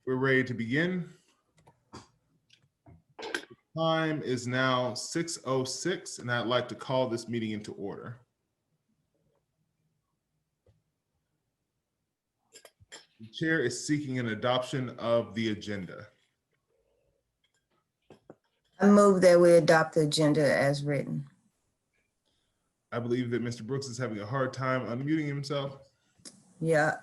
We're ready to begin. Time is now 6:06, and I'd like to call this meeting into order. The chair is seeking an adoption of the agenda. I move that we adopt the agenda as written. I believe that Mr. Brooks is having a hard time unmuting himself. Yeah.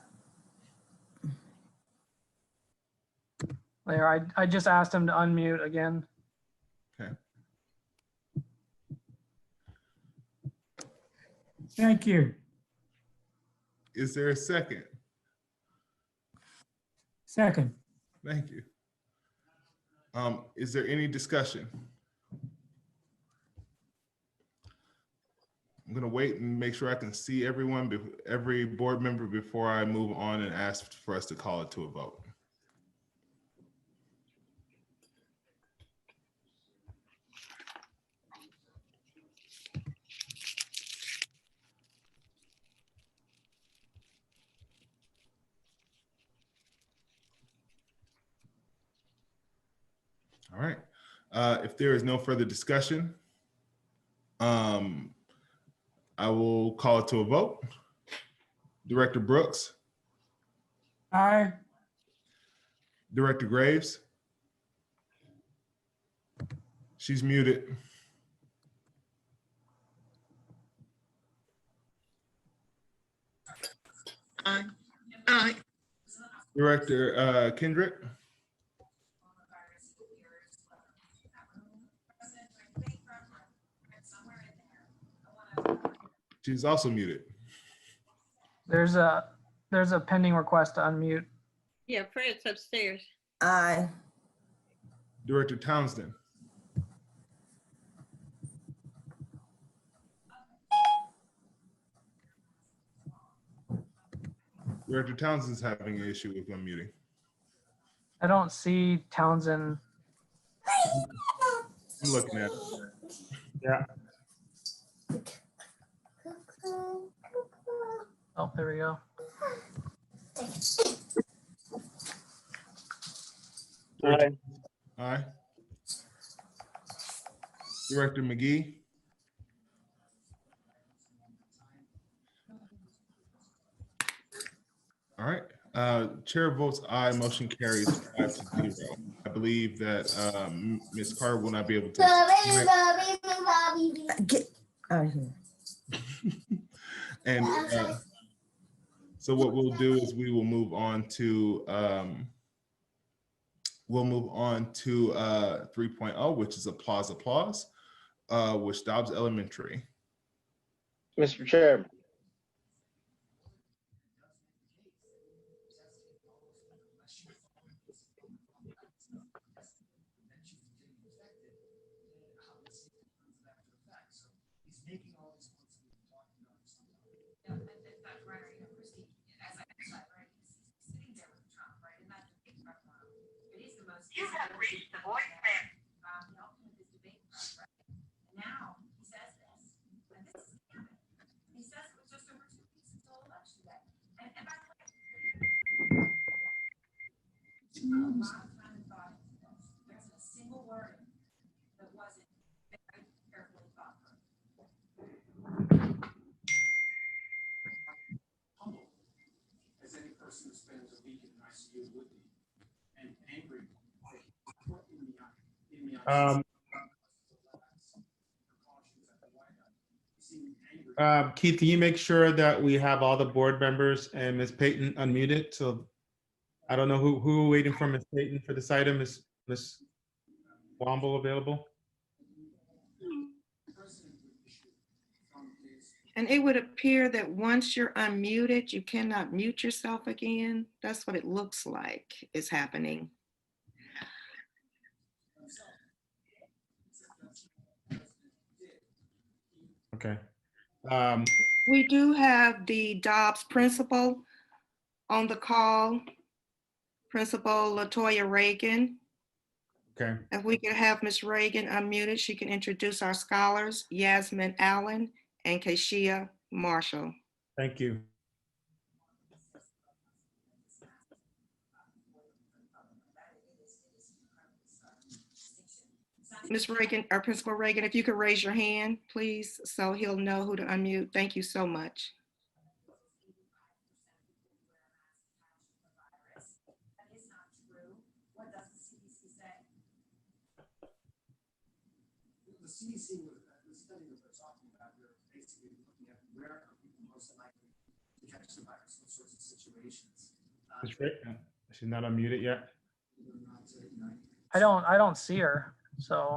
There, I just asked him to unmute again. Okay. Thank you. Is there a second? Second. Thank you. Is there any discussion? I'm going to wait and make sure I can see everyone, every board member, before I move on and ask for us to call it to a vote. All right. If there is no further discussion, I will call it to a vote. Director Brooks, Aye. Director Graves. She's muted. Aye. Aye. Director Kendrick. She's also muted. There's a pending request to unmute. Yeah, Fred's upstairs. Aye. Director Townsend. Director Townsend's having an issue with unmuting. I don't see Townsend. I'm looking at it. Yeah. Oh, there we go. Aye. Aye. Director McGee. All right. Chair votes aye. Motion carries 5-0. I believe that Ms. Carter will not be able to. Get out of here. And so what we'll do is we will move on to 3.0, which is applause, which Dobbs Elementary. Mr. Chairman. You have reached the voicemail. Now he says this, and this is he says it was just over 2 weeks until election day. And by the way, a lot of time and thought into this. There isn't a single word that wasn't very carefully thought through. Humble, as any person who spends a week in an ICU would be, and angry. Keith, can you make sure that we have all the board members and Ms. Payton unmuted? So I don't know who we're waiting for. Ms. Payton for this item. Is Ms. Womble available? And it would appear that once you're unmuted, you cannot mute yourself again. That's what it looks like is happening. Okay. We do have the Dobbs principal on the call, Principal LaToya Reagan. Okay. If we could have Ms. Reagan unmuted, she can introduce our scholars, Yasmin Allen and Keshia Marshall. Thank you. Ms. Reagan, or Principal Reagan, if you could raise your hand, please, so he'll know who to unmute. Thank you so much. That is not true. What does the CDC say? The CDC, the study that they're talking about, they're basically looking at where are people most likely to catch the virus, what sorts of situations. She's not unmuted yet. I don't see her. So,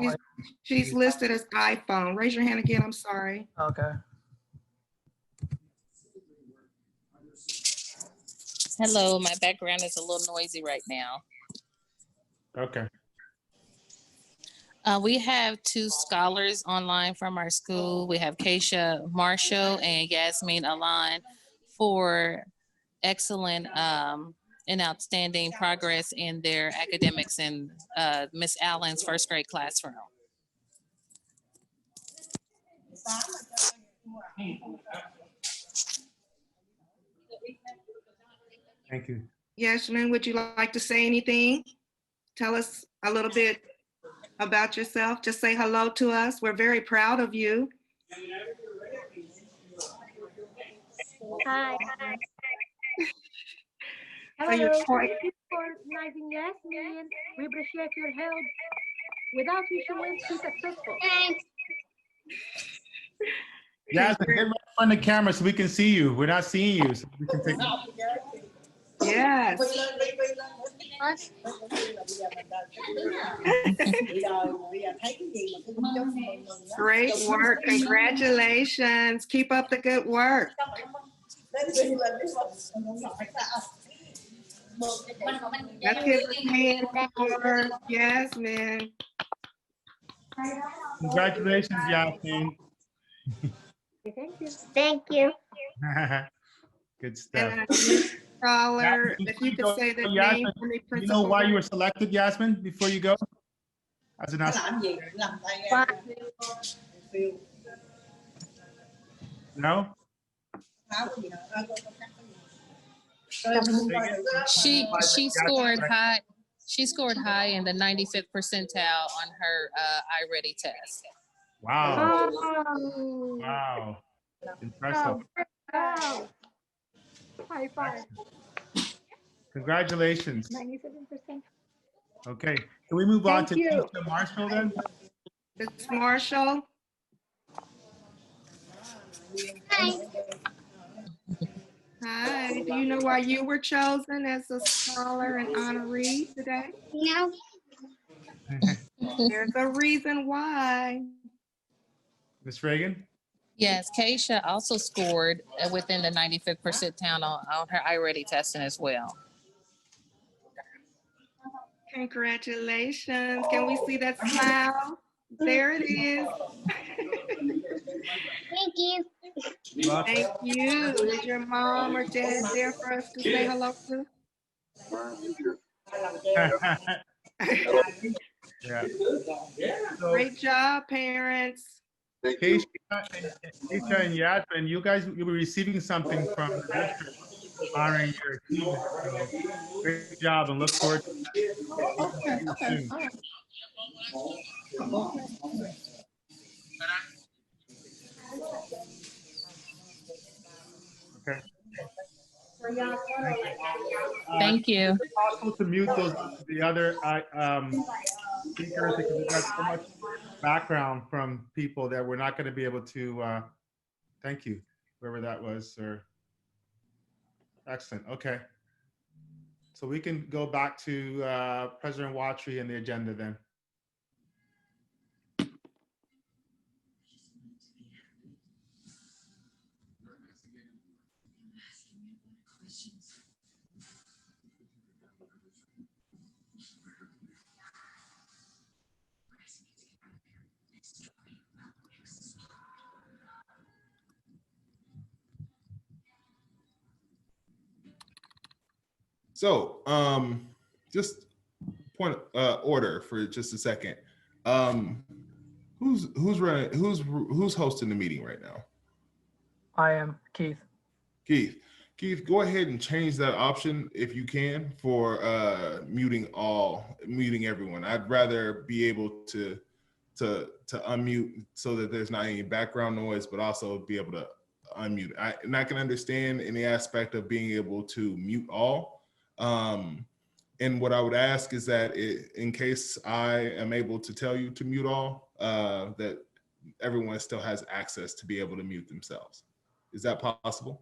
She's listed as iPhone. Raise your hand again, I'm sorry. okay. Hello, my background is a little noisy right now. Okay. We have 2 scholars online from our school. We have Keisha Marshall and Yasmin Alan for excellent and outstanding progress in their academics in Miss Allen's first grade classroom. Thank you. Yasmin, would you like to say anything? Tell us a little bit about yourself. Just say hello to us. We're very proud of you. Hi. So you're Hello. quite- Thank you for recognizing Yasmin. We appreciate your help. Without you, she won't be successful. Yasmin, get right in front of the camera so we can see you. We're not seeing you. So we can take. Yes. Great work. Congratulations. Keep up the good work. Let's give a hand for Yasmin. Congratulations, Yasmin. Thank you. Thank you. Good stuff. And Scholar, if you could say the name Yasmin, for me, you know Principal. why you were selected, Yasmin, before you go? As an No? She scored high. She scored high in the 95th percentile on her iReady test. Wow. Oh. Wow. Impressive. Oh. High five. Congratulations. 97%. Okay. Can we move on to Thank you. Keisha Marshall then? Ms. Marshall. Hi. Hi. Do you know why you were chosen as a scholar and honoree today? No. There's a reason why. Ms. Reagan? Yes, Keisha also scored within the 95th percentile on her iReady testing as well. Congratulations. Can we see that smile? There it is. Thank you. Thank you. Is your mom or dad there for us to say hello to? Yeah. Great job, parents. Keisha and Yasmin, you guys, you'll be receiving something from the district honoring your achievement. So great job and look forward to that. Okay. Thank you. Is it possible to mute the other speakers because we've got so much background from people that we're not going to be able to, thank you, whoever that was, or, excellent, okay. So we can go back to President Watry and the agenda then. So, just point order for just a second. Who's running? Who's hosting the meeting right now? I am Keith. Keith. Keith, go ahead and change that option if you can for muting everyone. I'd rather be able to to unmute so that there's not any background noise, but also be able to unmute. And I can understand any aspect of being able to mute all. And what I would ask is that in case I am able to tell you to mute all, that everyone still has access to be able to mute themselves. Is that possible?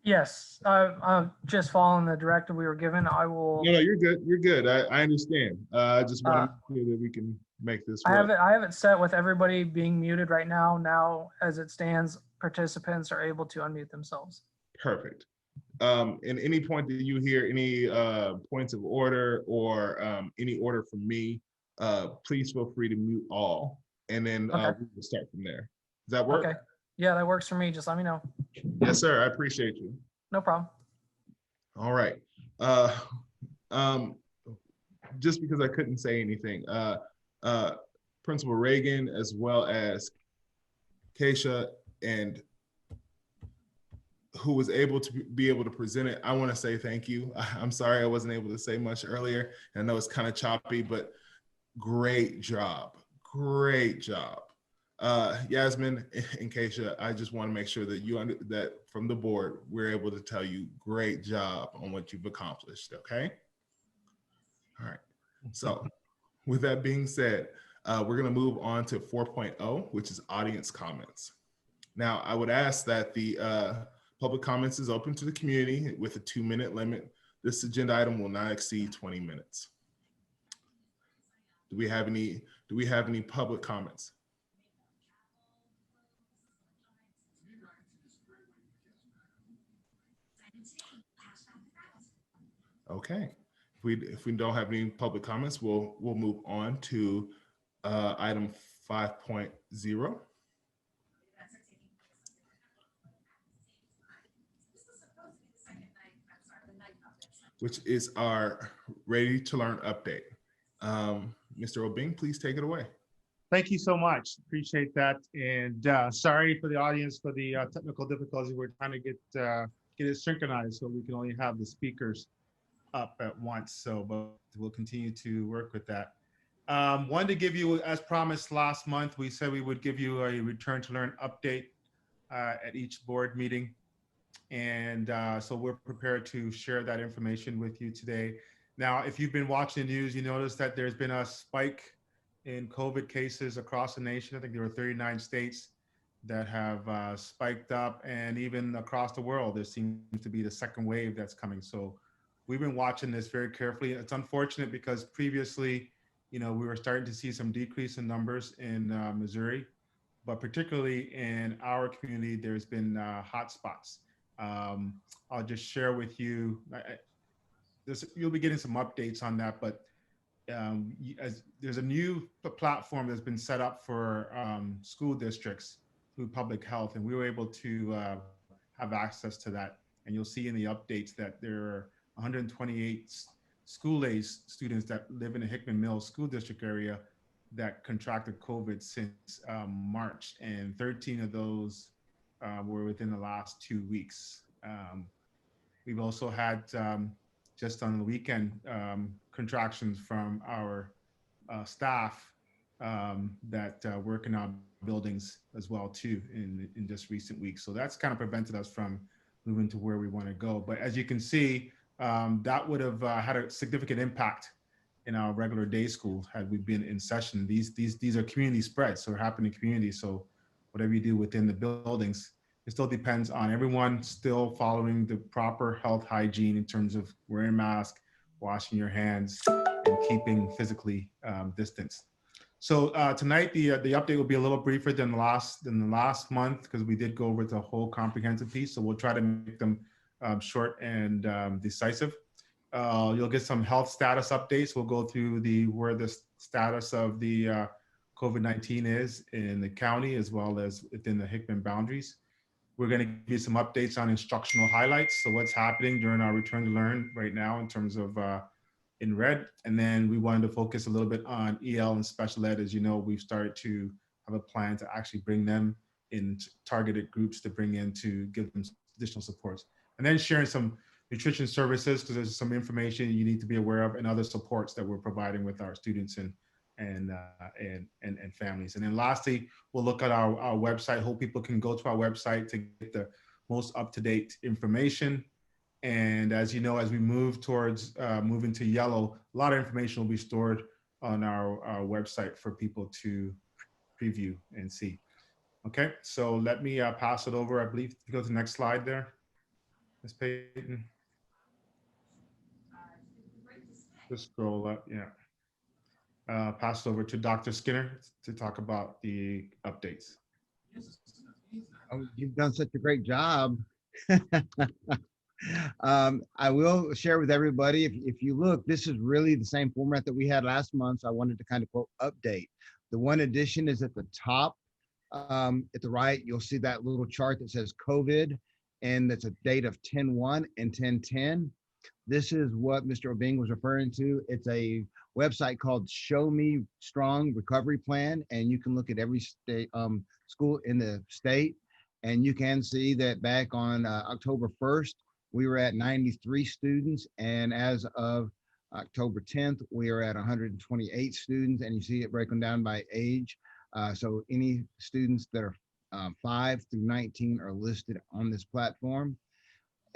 Yes, I'm just following the directive we were given. I will. No, you're good. You're good. I understand. I just want to make sure that we can make this work. I have it set with everybody being muted right now. Now, as it stands, participants are able to unmute themselves. Perfect. In any point that you hear any points of order or any order from me, please feel free to mute all, and then we will start from there. Does that work? Okay. Yeah, that works for me. Just let me know. Yes, sir. I appreciate you. No problem. All right. Just because I couldn't say anything, Principal Reagan, as well as Keisha, and who was able to be able to present it, I want to say thank you. I'm sorry I wasn't able to say much earlier. I know it's kind of choppy, but great job. Great job. Yasmin and Keisha, I just want to make sure that that from the board, we're able to tell you great job on what you've accomplished, okay? All right, so with that being said, we're gonna move on to 4.0, which is audience comments. Now, I would ask that the public comments is open to the community with a 2-minute limit. This agenda item will not exceed 20 minutes. Do we have any public comments? Okay, if we don't have any public comments, we'll move on to item 5.0. Which is our ready to learn update. Mr. Obing, please take it away. Thank you so much. Appreciate that. And sorry for the audience for the technical difficulties. We're trying to get it synchronized so we can only have the speakers up at once. So, but we'll continue to work with that. Wanted to give you, as promised last month, we said we would give you a return to learn update at each board meeting. And so we're prepared to share that information with you today. Now, if you've been watching the news, you notice that there's been a spike in COVID cases across the nation. I think there were 39 states that have spiked up, and even across the world, there seems to be the second wave that's coming. So we've been watching this very carefully. It's unfortunate because previously, we were starting to see some decrease in numbers in Missouri, but particularly in our community, there's been hot spots. I'll just share with you, you'll be getting some updates on that, but there's a new platform that's been set up for school districts through public health, and we were able to have access to that. And you'll see in the updates that there are 128 school-age students that live in the Hickman Mills School District area that contracted COVID since March, and 13 of those were within the last 2 weeks. We've also had just on the weekend contractions from our staff that work in our buildings as well too in just recent weeks. So that's kind of prevented us from moving to where we want to go. But as you can see, that would have had a significant impact in our regular day school had we been in session. These are community spreads, so they're happening in communities. So whatever you do within the buildings, it still depends on everyone still following the proper health hygiene in terms of wearing masks, washing your hands, and keeping physically distanced. So tonight the update will be a little briefer than the last month because we did go over the whole comprehensive piece. So we'll try to make them short and decisive. You'll get some health status updates. We'll go through where the status of the COVID-19 is in the county as well as within the Hickman boundaries. We're going to give you some updates on instructional highlights. So what's happening during our return to learn right now in terms of in red. And then we wanted to focus a little bit on EL and special ed. As you know, we've started to have a plan to actually bring them in targeted groups to bring in to give them additional supports. And then sharing some nutrition services because there's some information you need to be aware of and other supports that we're providing with our students in and families. And then lastly, we'll look at our website. Hope people can go to our website to get the most up-to-date information. And as you know, as we move towards moving to yellow, a lot of information will be stored on our website for people to preview and see. Okay, so let me pass it over. I believe you go to the next slide there, Ms. Payton. Just scroll up, yeah. Pass it over to Dr. Skinner to talk about the updates. Oh, you've done such a great job. I will share with everybody, if you look, this is really the same format that we had last month. So I wanted to kind of quote update. The one addition is at the top. At the right, you'll see that little chart that says COVID, and that's a date of 10/1 and 10/10. This is what Mr. Obing was referring to. It's a website called Show Me Strong Recovery Plan, and you can look at every state school in the state, and you can see that back on October 1st, we were at 93 students, and as of October 10th, we are at 128 students, and you see it broken down by age. So any students that are 5 through 19 are listed on this platform.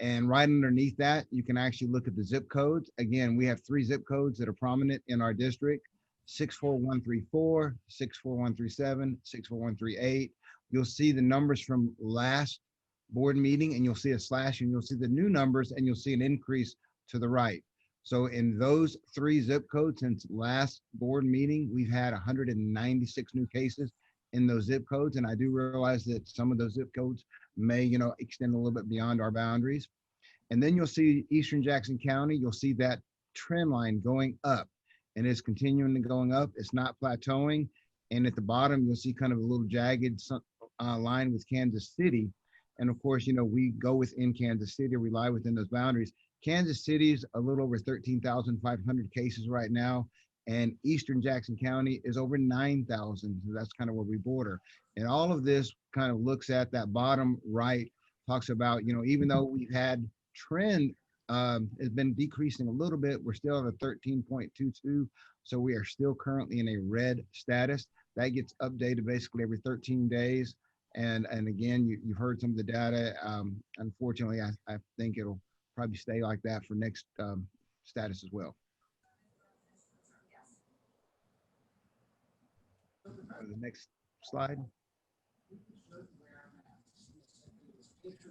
And right underneath that, you can actually look at the zip codes. Again, we have 3 zip codes that are prominent in our district: 64134, 64137, 64138. You'll see the numbers from last board meeting, and you'll see a slash, and you'll see the new numbers, and you'll see an increase to the right. So in those 3 zip codes since last board meeting, we've had 196 new cases in those zip codes. And I do realize that some of those zip codes may, extend a little bit beyond our boundaries. And then you'll see Eastern Jackson County, you'll see that trend line going up, and it's continuing to going up. It's not plateauing. And at the bottom, you'll see kind of a little jagged line with Kansas City. And of course, we go within Kansas City, we lie within those boundaries. Kansas City's a little over 13,500 cases right now, and Eastern Jackson County is over 9,000. So that's kind of where we border. And all of this kind of looks at that bottom right, talks about, even though we've had trend has been decreasing a little bit, we're still at a 13.22. So we are still currently in a red status. That gets updated basically every 13 days. And again, you've heard some of the data. Unfortunately, I think it'll probably stay like that for next status as well. The next slide.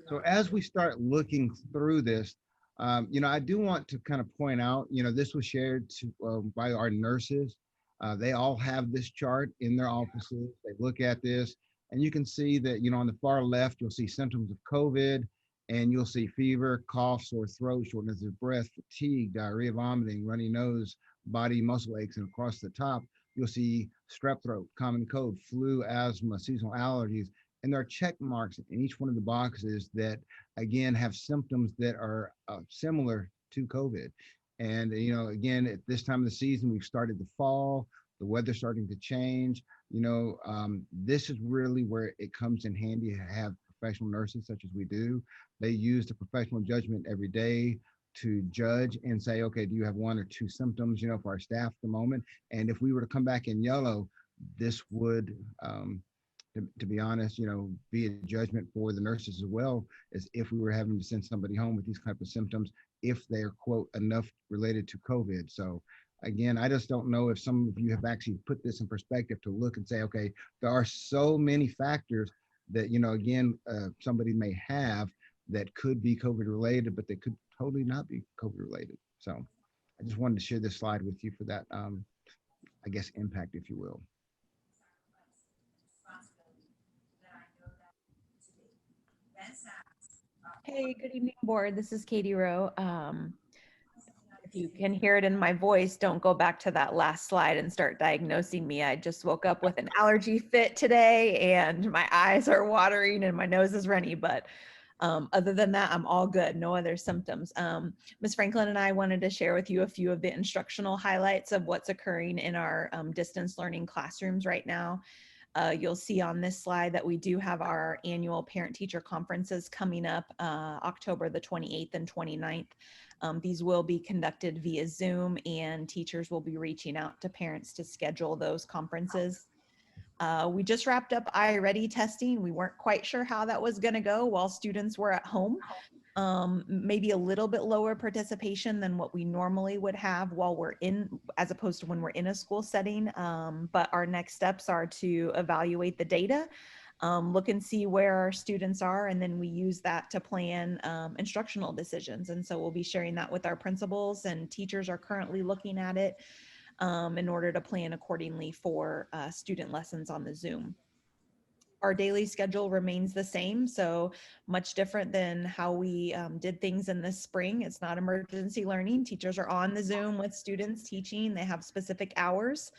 So as we start looking through this, I do want to kind of point out, this was shared by our nurses. They all have this chart in their offices. They look at this, and you can see that, on the far left, you'll see symptoms of COVID, and you'll see fever, cough, sore throat, shortness of breath, fatigue, diarrhea, vomiting, runny nose, body muscle aches, and across the top, you'll see strep throat, common cold, flu, asthma, seasonal allergies, and there are check marks in each one of the boxes that, again, have symptoms that are similar to COVID. And, again, at this time of the season, we've started the fall, the weather's starting to change. This is really where it comes in handy to have professional nurses such as we do. They use the professional judgment every day to judge and say, okay, do you have 1 or 2 symptoms, for our staff at the moment? And if we were to come back in yellow, this would, to be honest, be a judgment for the nurses as well, as if we were having to send somebody home with these type of symptoms, if they're, quote, enough related to COVID. So again, I just don't know if some of you have actually put this in perspective to look and say, okay, there are so many factors that, again, somebody may have that could be COVID related, but they could totally not be COVID related. So I just wanted to share this slide with you for that, I guess, impact, if you will. Hey, good evening, board. This is Katie Rowe. If you can hear it in my voice, don't go back to that last slide and start diagnosing me. I just woke up with an allergy fit today, and my eyes are watering and my nose is runny, but other than that, I'm all good. No other symptoms. Ms. Franklin and I wanted to share with you a few of the instructional highlights of what's occurring in our distance learning classrooms right now. You'll see on this slide that we do have our annual parent-teacher conferences coming up October the 28th and 29th. These will be conducted via Zoom, and teachers will be reaching out to parents to schedule those conferences. We just wrapped up iReady testing. We weren't quite sure how that was going to go while students were at home. Maybe a little bit lower participation than what we normally would have while we're in, as opposed to when we're in a school setting. But our next steps are to evaluate the data, look and see where our students are, and then we use that to plan instructional decisions. And so we'll be sharing that with our principals, and teachers are currently looking at it in order to plan accordingly for student lessons on the Zoom. Our daily schedule remains the same, so much different than how we did things in the spring. It's not emergency learning. Teachers are on the Zoom with students teaching. They have specific hours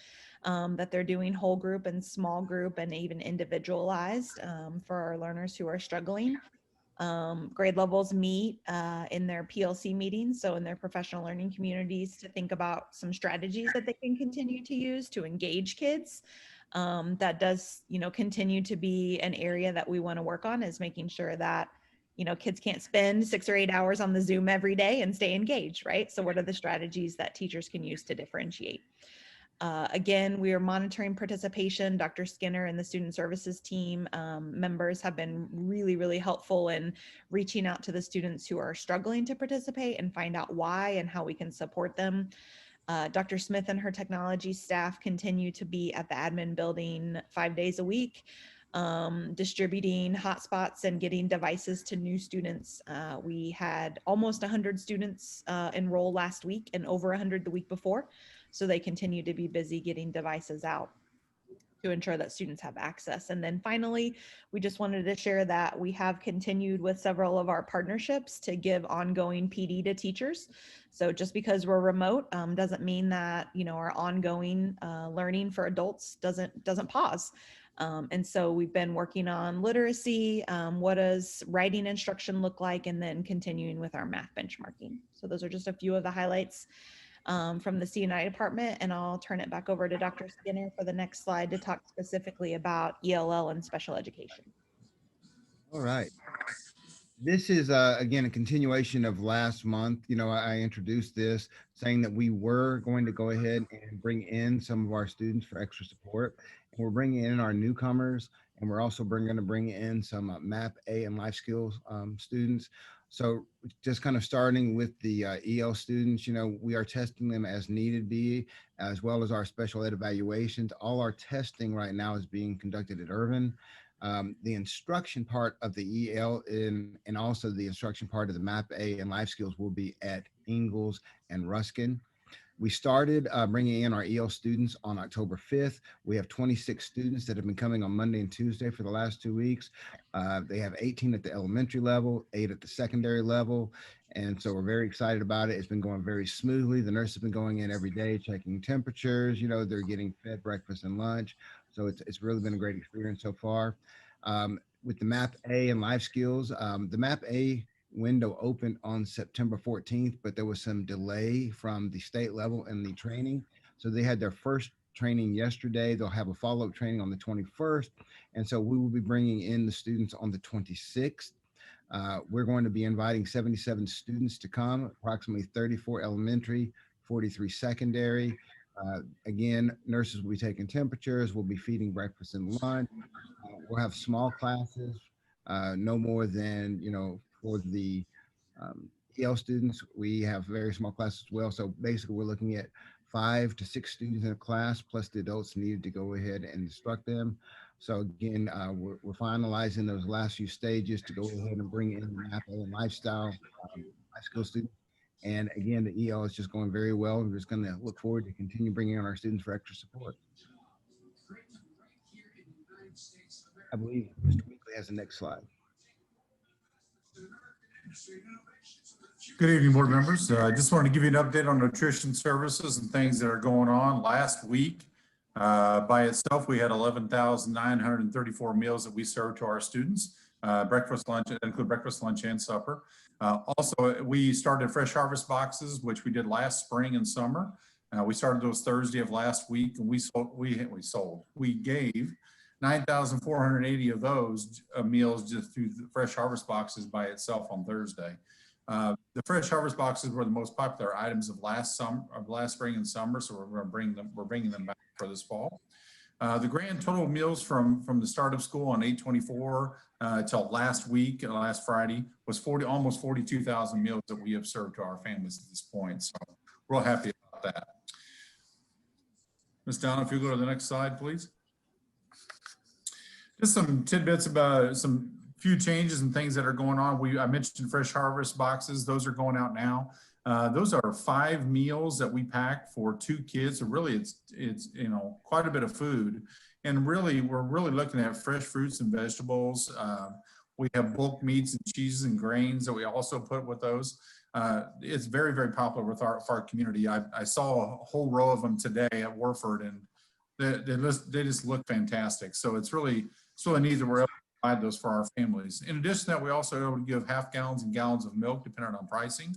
that they're doing whole group and small group and even individualized for our learners who are struggling. Grade levels meet in their PLC meetings, so in their professional learning communities, to think about some strategies that they can continue to use to engage kids. That does, continue to be an area that we want to work on, is making sure that, kids can't spend 6 or 8 hours on the Zoom every day and stay engaged, right? So what are the strategies that teachers can use to differentiate? Again, we are monitoring participation. Dr. Skinner and the student services team members have been really, really helpful in reaching out to the students who are struggling to participate and find out why and how we can support them. Dr. Smith and her technology staff continue to be at the admin building 5 days a week, distributing hotspots and getting devices to new students. We had almost 100 students enroll last week and over 100 the week before. So they continue to be busy getting devices out to ensure that students have access. And then finally, we just wanted to share that we have continued with several of our partnerships to give ongoing PD to teachers. So just because we're remote doesn't mean that, our ongoing learning for adults doesn't pause. And so we've been working on literacy, what does writing instruction look like, and then continuing with our math benchmarking. So those are just a few of the highlights from the C&I department, and I'll turn it back over to Dr. Skinner for the next slide to talk specifically about ELL and special education. All right. This is, again, a continuation of last month. I introduced this saying that we were going to go ahead and bring in some of our students for extra support. And we're bringing in our newcomers, and we're also going to bring in some MAP A and life skills students. So just kind of starting with the EL students, we are testing them as needed be, as well as our special ed evaluations. All our testing right now is being conducted at Irvin. The instruction part of the EL and also the instruction part of the MAP A and life skills will be at Ingalls and Ruskin. We started bringing in our EL students on October 5th. We have 26 students that have been coming on Monday and Tuesday for the last 2 weeks. They have 18 at the elementary level, 8 at the secondary level. And so we're very excited about it. It's been going very smoothly. The nurses have been going in every day, checking temperatures. They're getting fed breakfast and lunch. So it's really been a great experience so far. With the MAP A and life skills, the MAP A window opened on September 14th, but there was some delay from the state level in the training. So they had their first training yesterday. They'll have a follow-up training on the 21st. And so we will be bringing in the students on the 26th. We're going to be inviting 77 students to come, approximately 34 elementary, 43 secondary. Again, nurses will be taking temperatures. We'll be feeding breakfast and lunch. We'll have small classes, no more than, for the EL students, we have very small classes as well. So basically we're looking at 5 to 6 students in a class, plus the adults needed to go ahead and instruct them. So again, we're finalizing those last few stages to go ahead and bring in the MAP and lifestyle high school students. And again, the EL is just going very well. We're just going to look forward to continue bringing on our students for extra support. I believe Mr. Weekly has the next slide. Good evening, board members. I just wanted to give you an update on nutrition services and things that are going on. Last week, by itself, we had 11,934 meals that we served to our students, breakfast, lunch, include breakfast, lunch, and supper. Also, we started fresh harvest boxes, which we did last spring and summer. We started those Thursday of last week, and we gave 9,480 of those meals just through the Fresh Harvest boxes by itself on Thursday. The Fresh Harvest boxes were the most popular items of last spring and summer, so we're bringing them back for this fall. The grand total of meals from the start of school on 8/24 till last week, last Friday, was almost 42,000 meals that we have served to our families at this point. So we're real happy about that. Ms. Donna, if you go to the next slide, please. Just some tidbits about some few changes and things that are going on. I mentioned Fresh Harvest boxes. Those are going out now. Those are 5 meals that we pack for 2 kids. So really it's quite a bit of food. And really, we're really looking at fresh fruits and vegetables. We have bulk meats and cheeses and grains that we also put with those. It's very, very popular with our community. I saw a whole row of them today at Warford, and they just look fantastic. So it's really neat that we're able to provide those for our families. In addition to that, we also are able to give half gallons and gallons of milk depending on pricing.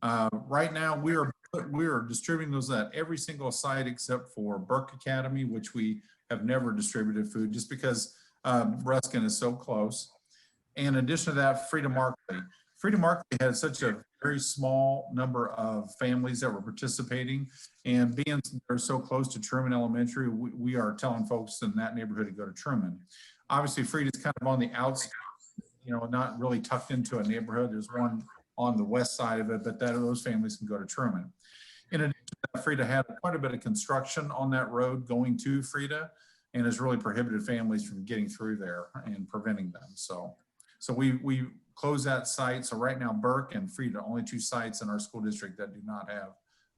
Right now, we are distributing those at every single site except for Burke Academy, which we have never distributed food just because Ruskin is so close. And in addition to that, Freedom Markley. Freedom Markley had such a very small number of families that were participating, and being they're so close to Truman Elementary, we are telling folks in that neighborhood to go to Truman. Obviously, Freedom's kind of on the outskirts, not really tucked into a neighborhood. There's one on the west side of it, but those families can go to Truman. In addition to that, Frida had quite a bit of construction on that road going to Frida, and has really prohibited families from getting through there and preventing them. So we closed that site. So right now, Burke and Frida, only 2 sites in our school district that do not have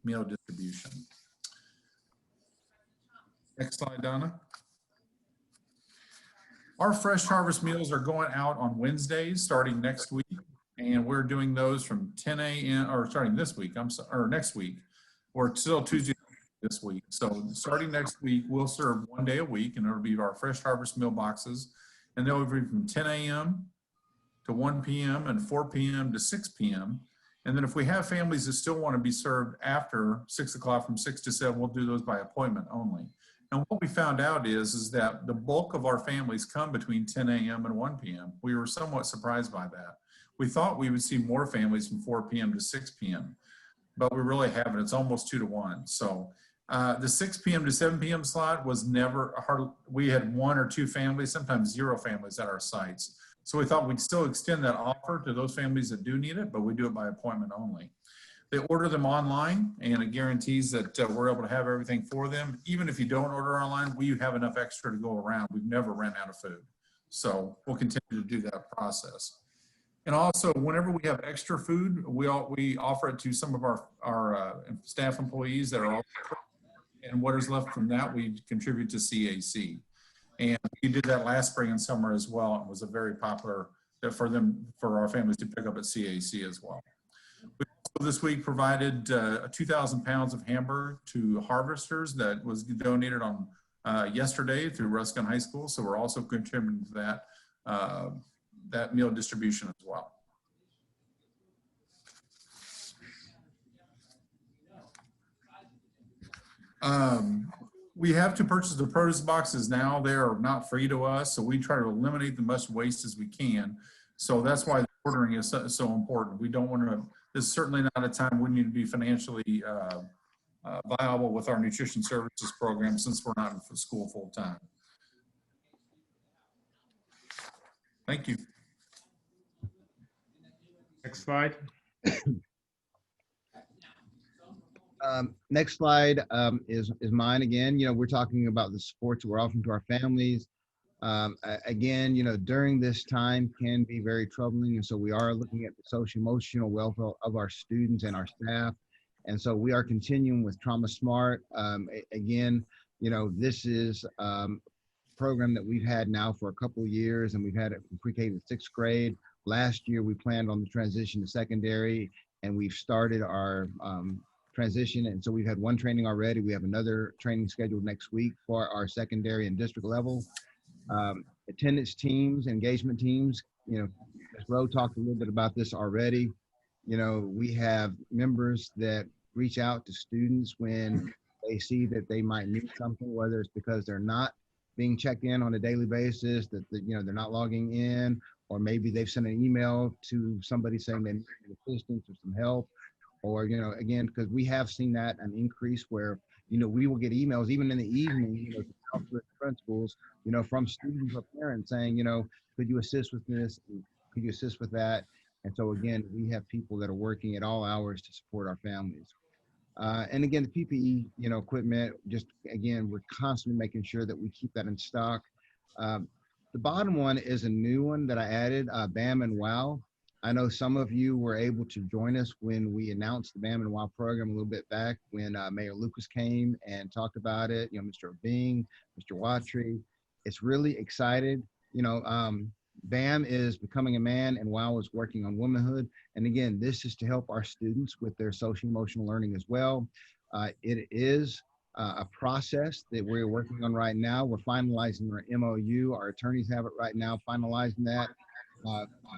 meal distribution. Next slide, Donna. Our Fresh Harvest meals are going out on Wednesdays starting next week. And we're doing those from 10 a.m. or starting this week, or next week. We're still Tuesday this week. So starting next week, we'll serve 1 day a week, and it'll be our Fresh Harvest meal boxes. And they'll be from 10 a.m. to 1 p.m. and 4 p.m. to 6 p.m. And then if we have families that still want to be served after 6 o'clock from 6 to 7, we'll do those by appointment only. And what we found out is that the bulk of our families come between 10 a.m. and 1 p.m. We were somewhat surprised by that. We thought we would see more families from 4 p.m. to 6 p.m., but we really haven't. It's almost 2 to 1. So the 6 p.m. to 7 p.m. slot was never hard. We had 1 or 2 families, sometimes 0 families at our sites. So we thought we'd still extend that offer to those families that do need it, but we do it by appointment only. They order them online, and it guarantees that we're able to have everything for them. Even if you don't order online, we have enough extra to go around. We've never ran out of food. So we'll continue to do that process. And also, whenever we have extra food, we offer it to some of our staff employees that are all, and what is left from that, we contribute to CAC. And we did that last spring and summer as well. It was a very popular for our families to pick up at CAC as well. We also this week provided 2,000 pounds of hamburger to harvesters that was donated on yesterday through Ruskin High School. So we're also contributing to that meal distribution as well. We have to purchase the produce boxes now. They are not free to us, so we try to eliminate the much waste as we can. So that's why the ordering is so important. We don't want to, this is certainly not a time we need to be financially viable with our nutrition services program since we're not in school full time. Thank you. Next slide. Next slide is mine again. We're talking about the supports we're offering to our families. Again, during this time can be very troubling. And so we are looking at the social emotional welfare of our students and our staff. And so we are continuing with Trauma Smart. Again, this is a program that we've had now for a couple of years, and we've had it from pre-K to 6th grade. Last year, we planned on the transition to secondary, and we've started our transition. And so we've had 1 training already. We have another training scheduled next week for our secondary and district level. Attendance teams, engagement teams, Ms. Rowe talked a little bit about this already. We have members that reach out to students when they see that they might need something, whether it's because they're not being checked in on a daily basis, that they're not logging in, or maybe they've sent an email to somebody saying they need assistance or some help, or again, because we have seen that an increase where we will get emails even in the evening, to counselors, principals, from students or parents saying, could you assist with this? Could you assist with that? And so again, we have people that are working at all hours to support our families. And again, the PPE, equipment, just again, we're constantly making sure that we keep that in stock. The bottom one is a new one that I added, BAM and WOW. I know some of you were able to join us when we announced the BAM and WOW program a little bit back when Mayor Lucas came and talked about it, Mr. Bing, Mr. Watry. It's really excited. BAM is becoming a man and WOW is working on womanhood. And again, this is to help our students with their social emotional learning as well. It is a process that we're working on right now. We're finalizing our MOU. Our attorneys have it right now, finalizing that.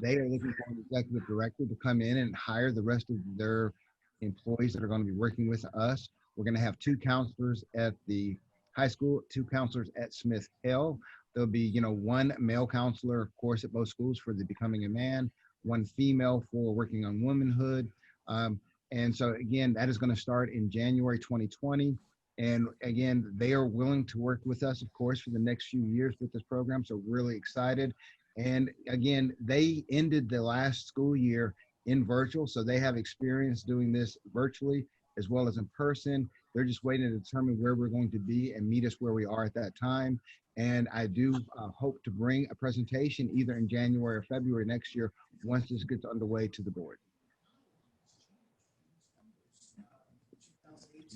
They are looking for an executive director to come in and hire the rest of their employees that are going to be working with us. We're going to have 2 counselors at the high school, 2 counselors at Smith Hill. There'll be, 1 male counselor, of course, at both schools for the Becoming a Man, 1 female for working on womanhood. And so again, that is going to start in January 2020. And again, they are willing to work with us, of course, for the next few years with this program. So really excited. And again, they ended the last school year in virtual. So they have experience doing this virtually as well as in person. They're just waiting to determine where we're going to be and meet us where we are at that time. And I do hope to bring a presentation either in January or February next year once this gets underway to the board.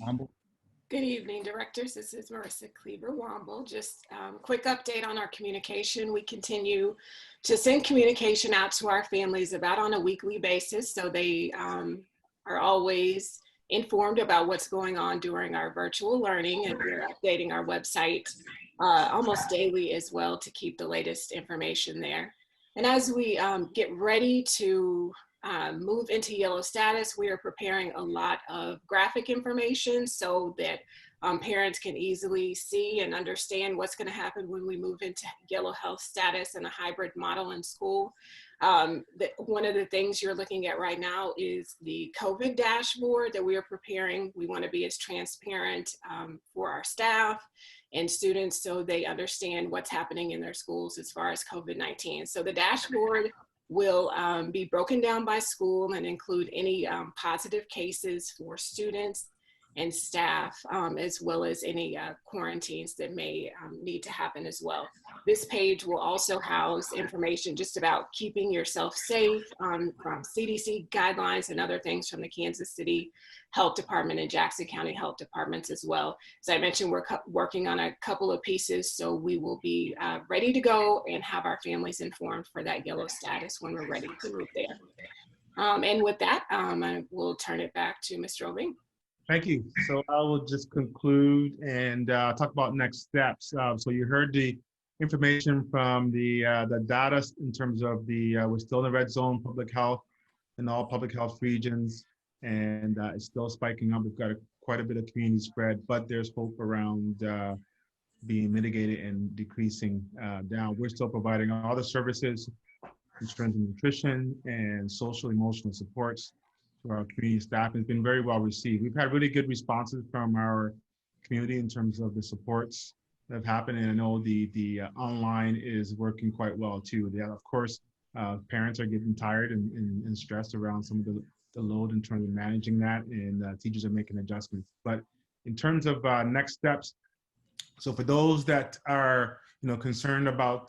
Womble. Good evening, directors. This is Marissa Cleaver-Womble. Just quick update on our communication. We continue to send communication out to our families about on a weekly basis, so they are always informed about what's going on during our virtual learning, and we're updating our website almost daily as well to keep the latest information there. And as we get ready to move into yellow status, we are preparing a lot of graphic information so that parents can easily see and understand what's going to happen when we move into yellow health status and a hybrid model in school. One of the things you're looking at right now is the COVID dashboard that we are preparing. We want to be as transparent for our staff and students so they understand what's happening in their schools as far as COVID-19. So the dashboard will be broken down by school and include any positive cases for students and staff, as well as any quarantines that may need to happen as well. This page will also house information just about keeping yourself safe from CDC guidelines and other things from the Kansas City Health Department and Jackson County Health Departments as well. As I mentioned, we're working on a couple of pieces, so we will be ready to go and have our families informed for that yellow status when we're ready to move there. And with that, I will turn it back to Mr. Oving. Thank you. So I will just conclude and talk about next steps. So you heard the information from the data in terms of we're still in the red zone, public health in all public health regions, and it's still spiking up. We've got quite a bit of community spread, but there's hope around being mitigated and decreasing down. We're still providing all the services in terms of nutrition and social emotional supports to our community staff. Has been very well received. We've had really good responses from our community in terms of the supports that have happened, and I know the online is working quite well too. Of course, parents are getting tired and stressed around some of the load in terms of managing that, and teachers are making adjustments. But in terms of next steps, so for those that are concerned about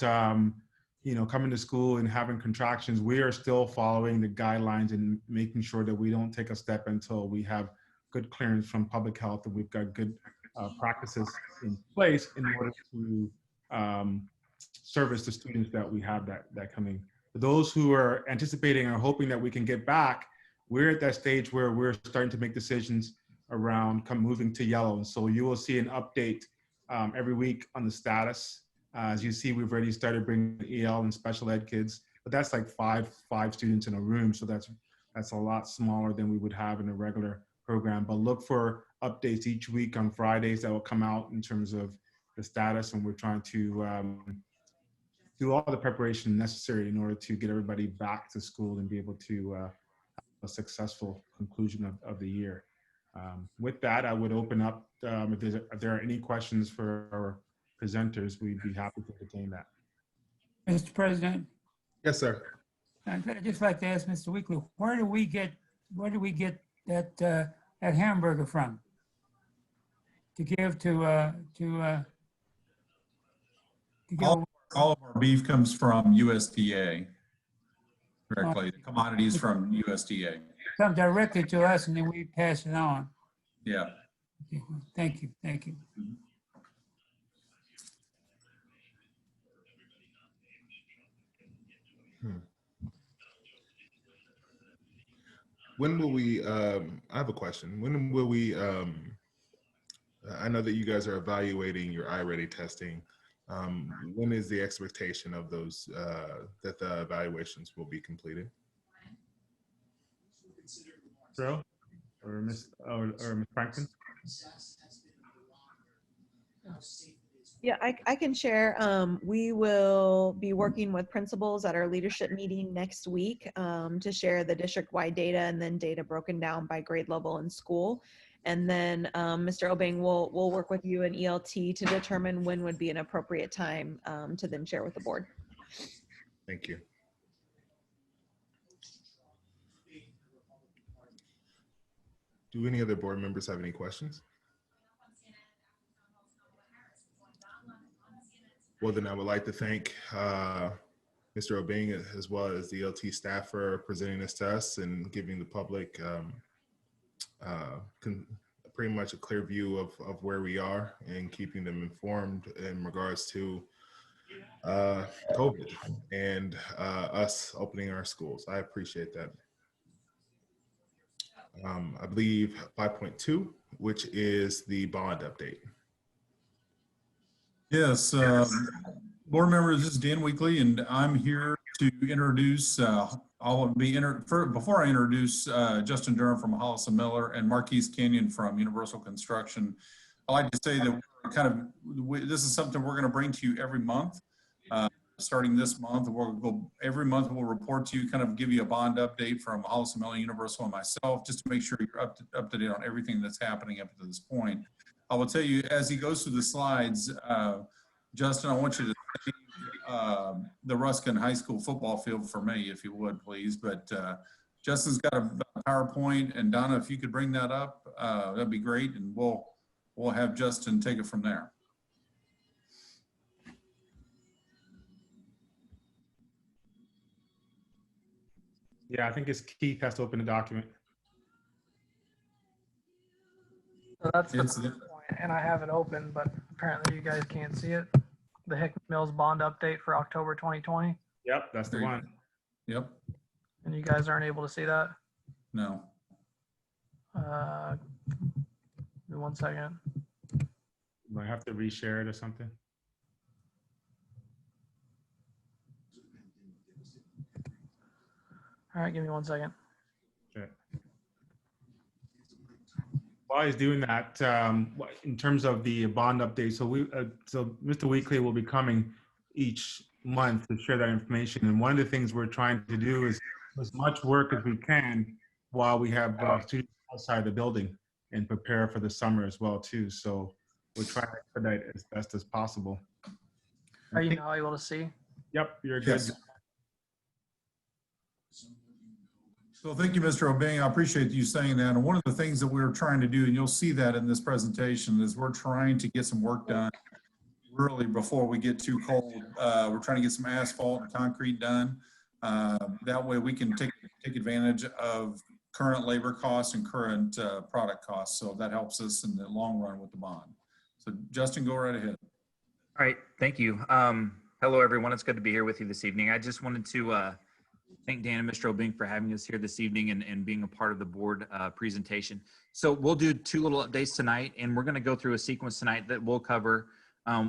coming to school and having contractions, we are still following the guidelines and making sure that we don't take a step until we have good clearance from public health and we've got good practices in place in order to service the students that we have that coming. For those who are anticipating or hoping that we can get back, we're at that stage where we're starting to make decisions around moving to yellow. And so you will see an update every week on the status. As you see, we've already started bringing EL and special ed kids, but that's like five students in a room. So that's a lot smaller than we would have in a regular program. But look for updates each week on Fridays that will come out in terms of the status, and we're trying to do all the preparation necessary in order to get everybody back to school and be able to have a successful conclusion of the year. With that, I would open up, if there are any questions for our presenters, we'd be happy to entertain that. Mr. President, Yes, sir. I'd just like to ask Mr. Weekly, where do we get that hamburger from? To give to All of our beef comes from USDA directly. The commodities from USDA. come directly to us and then we pass it on. Yeah. Thank you, thank you. When will we, I have a question. When will we, I know that you guys are evaluating your iReady testing. When is the expectation of those, that the evaluations will be completed? Joe or Ms. Franklin? Yeah, I can share. We will be working with principals at our leadership meeting next week to share the district-wide data and then data broken down by grade level in school. And then Mr. Obeng will work with you and ELT to determine when would be an appropriate time to then share with the board. Thank you. Do any other board members have any questions? Well, then I would like to thank Mr. Obeng as well as the LT staff for presenting this to us and giving the public pretty much a clear view of where we are and keeping them informed in regards to COVID and us opening our schools. I appreciate that. I believe 5.2, which is the bond update. Yes, board members, this is Dan Weekly, and I'm here to introduce, before I introduce Justin Durham from Hollis & Miller and Marquise Kenyon from Universal Construction, I'd like to say that this is something we're going to bring to you every month. Starting this month, every month we'll report to you, kind of give you a bond update from Hollis & Miller, Universal, and myself, just to make sure you're up to date on everything that's happening up to this point. I will tell you, as he goes through the slides, Justin, I want you to save the Ruskin High School football field for me, if you would, please. But Justin's got a PowerPoint, and Donna, if you could bring that up, that'd be great, and we'll have Justin take it from there. Yeah, I think it's Keith has to open the document. So that's the point, and I have it open, but apparently you guys can't see it. The Hickman Mills bond update for October 2020. Yep, that's the one. Yep. And you guys aren't able to see that? No. Give me 1 second. Might have to reshare it or something. All right, give me 1 second. Okay. While he's doing that, in terms of the bond update, so Mr. Weekly will be coming each month to share that information. And one of the things we're trying to do is as much work as we can while we have students outside the building and prepare for the summer as well too. So we're trying to expedite as best as possible. Are you now able to see? Yep, you're good. Yes. So thank you, Mr. Obeng. I appreciate you saying that. And one of the things that we're trying to do, and you'll see that in this presentation, is we're trying to get some work done really before we get too cold. We're trying to get some asphalt and concrete done. That way we can take advantage of current labor costs and current product costs. So that helps us in the long run with the bond. So Justin, go right ahead. All right, thank you. Hello, everyone. It's good to be here with you this evening. I just wanted to thank Dan and Mr. Obeng for having us here this evening and being a part of the board presentation. So we'll do two little updates tonight, and we're going to go through a sequence tonight that we'll cover.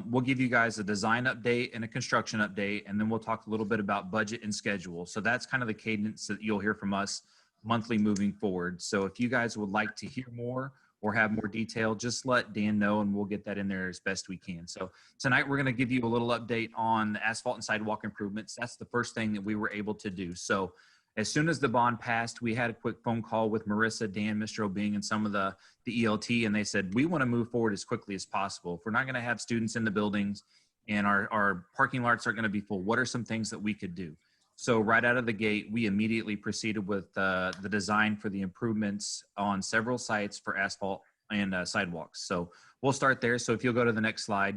We'll give you guys a design update and a construction update, and then we'll talk a little bit about budget and schedule. So that's kind of the cadence that you'll hear from us monthly moving forward. So if you guys would like to hear more or have more detail, just let Dan know and we'll get that in there as best we can. So tonight we're going to give you a little update on the asphalt and sidewalk improvements. That's the first thing that we were able to do. So as soon as the bond passed, we had a quick phone call with Marissa, Dan, Mr. Obing, and some of the ELT, and they said, we want to move forward as quickly as possible. If we're not going to have students in the buildings and our parking lots are going to be full, what are some things that we could do? So right out of the gate, we immediately proceeded with the design for the improvements on several sites for asphalt and sidewalks. So we'll start there. So if you'll go to the next slide,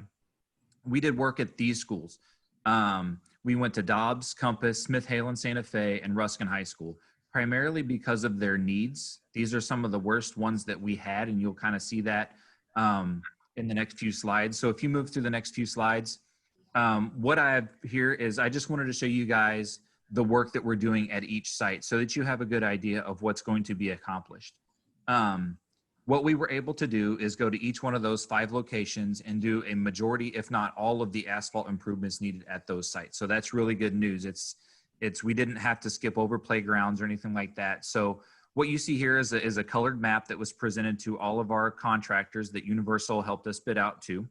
we did work at these schools. We went to Dobbs, Compass, Smith Hale and Santa Fe, and Ruskin High School, primarily because of their needs. These are some of the worst ones that we had, and you'll kind of see that in the next few slides. So if you move through the next few slides, what I have here is I just wanted to show you guys the work that we're doing at each site so that you have a good idea of what's going to be accomplished. What we were able to do is go to each one of those 5 locations and do a majority, if not all, of the asphalt improvements needed at those sites. So that's really good news. We didn't have to skip over playgrounds or anything like that. So what you see here is a colored map that was presented to all of our contractors that Universal helped us bid out to.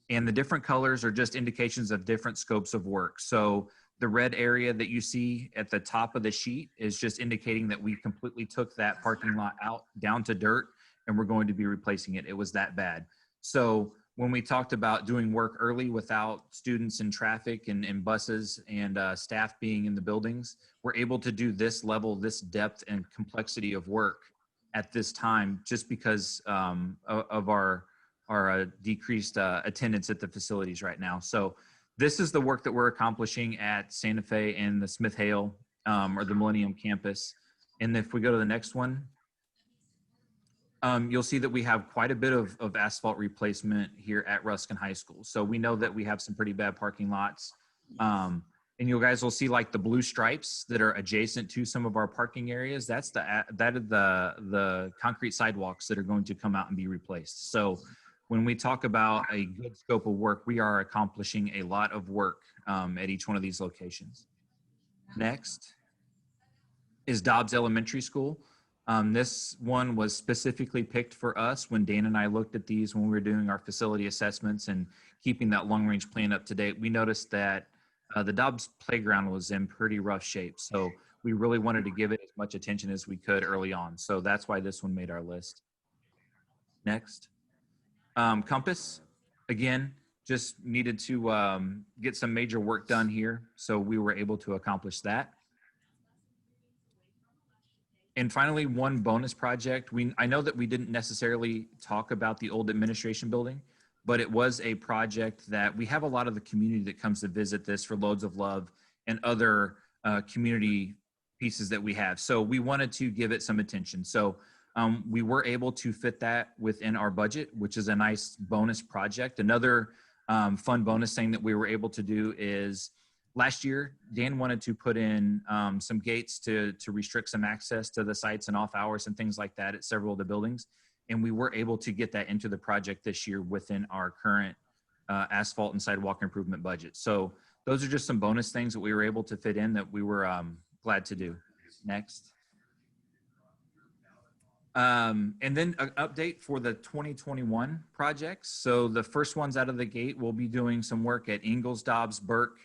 And the different colors are just indications of different scopes of work. So the red area that you see at the top of the sheet is just indicating that we completely took that parking lot out down to dirt, and we're going to be replacing it. It was that bad. So when we talked about doing work early without students in traffic and buses and staff being in the buildings, we're able to do this level, this depth and complexity of work at this time just because of our decreased attendance at the facilities right now. So this is the work that we're accomplishing at Santa Fe and the Smith Hale or the Millennium Campus. And if we go to the next one, you'll see that we have quite a bit of asphalt replacement here at Ruskin High School. So we know that we have some pretty bad parking lots. And you guys will see like the blue stripes that are adjacent to some of our parking areas. That's the concrete sidewalks that are going to come out and be replaced. So when we talk about a good scope of work, we are accomplishing a lot of work at each one of these locations. Next is Dobbs Elementary School. This one was specifically picked for us when Dan and I looked at these when we were doing our facility assessments and keeping that long-range plan up to date. We noticed that the Dobbs playground was in pretty rough shape. So we really wanted to give it as much attention as we could early on. So that's why this one made our list. Next. Compass, again, just needed to get some major work done here. So we were able to accomplish that. And finally, one bonus project. I know that we didn't necessarily talk about the old administration building, but it was a project that we have a lot of the community that comes to visit this for Loads of Love and other community pieces that we have. So we wanted to give it some attention. So we were able to fit that within our budget, which is a nice bonus project. Another fun bonus thing that we were able to do is last year, Dan wanted to put in some gates to restrict some access to the sites and off hours and things like that at several of the buildings. And we were able to get that into the project this year within our current asphalt and sidewalk improvement budget. So those are just some bonus things that we were able to fit in that we were glad to do. Next. And then an update for the 2021 projects. So the first ones out of the gate, we'll be doing some work at Ingalls, Dobbs, Burke,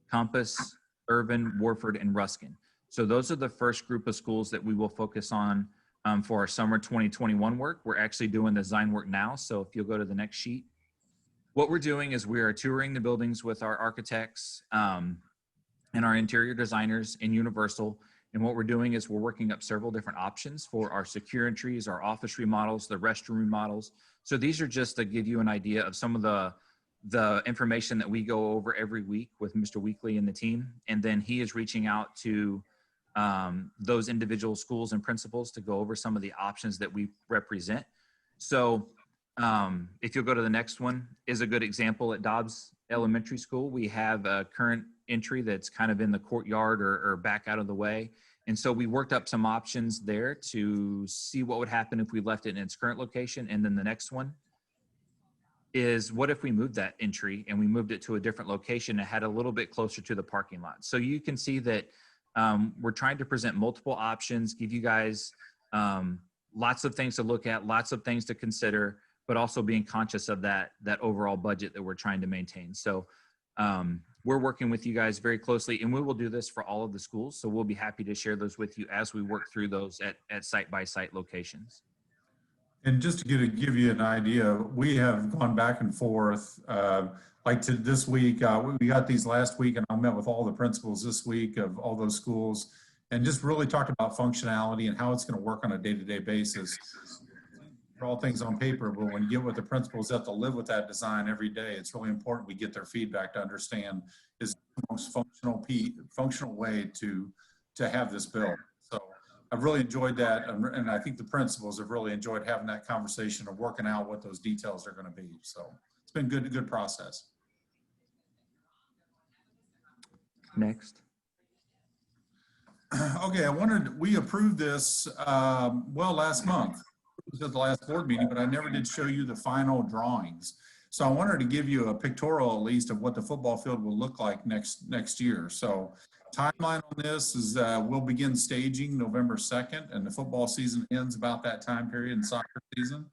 Compass, Irvin, Warford, and Ruskin. So those are the first group of schools that we will focus on for our summer 2021 work. We're actually doing design work now. So if you'll go to the next sheet, what we're doing is we are touring the buildings with our architects and our interior designers in Universal. And what we're doing is we're working up several different options for our secure entries, our office remodels, the restroom remodels. So these are just to give you an idea of some of the information that we go over every week with Mr. Weekly and the team. And then he is reaching out to those individual schools and principals to go over some of the options that we represent. So if you'll go to the next one, is a good example at Dobbs Elementary School. We have a current entry that's kind of in the courtyard or back out of the way. And so we worked up some options there to see what would happen if we left it in its current location. And then the next one is what if we moved that entry and we moved it to a different location and had a little bit closer to the parking lot. So you can see that we're trying to present multiple options, give you guys lots of things to look at, lots of things to consider, but also being conscious of that overall budget that we're trying to maintain. So we're working with you guys very closely, and we will do this for all of the schools. So we'll be happy to share those with you as we work through those at site-by-site locations. And just to give you an idea, we have gone back and forth. Like to this week, we got these last week, and I met with all the principals this week of all those schools, and just really talked about functionality and how it's going to work on a day-to-day basis. For all things on paper, but when you get with the principals that have to live with that design every day, it's really important we get their feedback to understand is the most functional way to have this built. So I've really enjoyed that, and I think the principals have really enjoyed having that conversation of working out what those details are going to be. So it's been a good process. Next. Okay, we approved this well last month. It was at the last board meeting, but I never did show you the final drawings. So I wanted to give you a pictorial at least of what the football field will look like next year. So timeline on this is we'll begin staging November 2nd, and the football season ends about that time period in soccer season.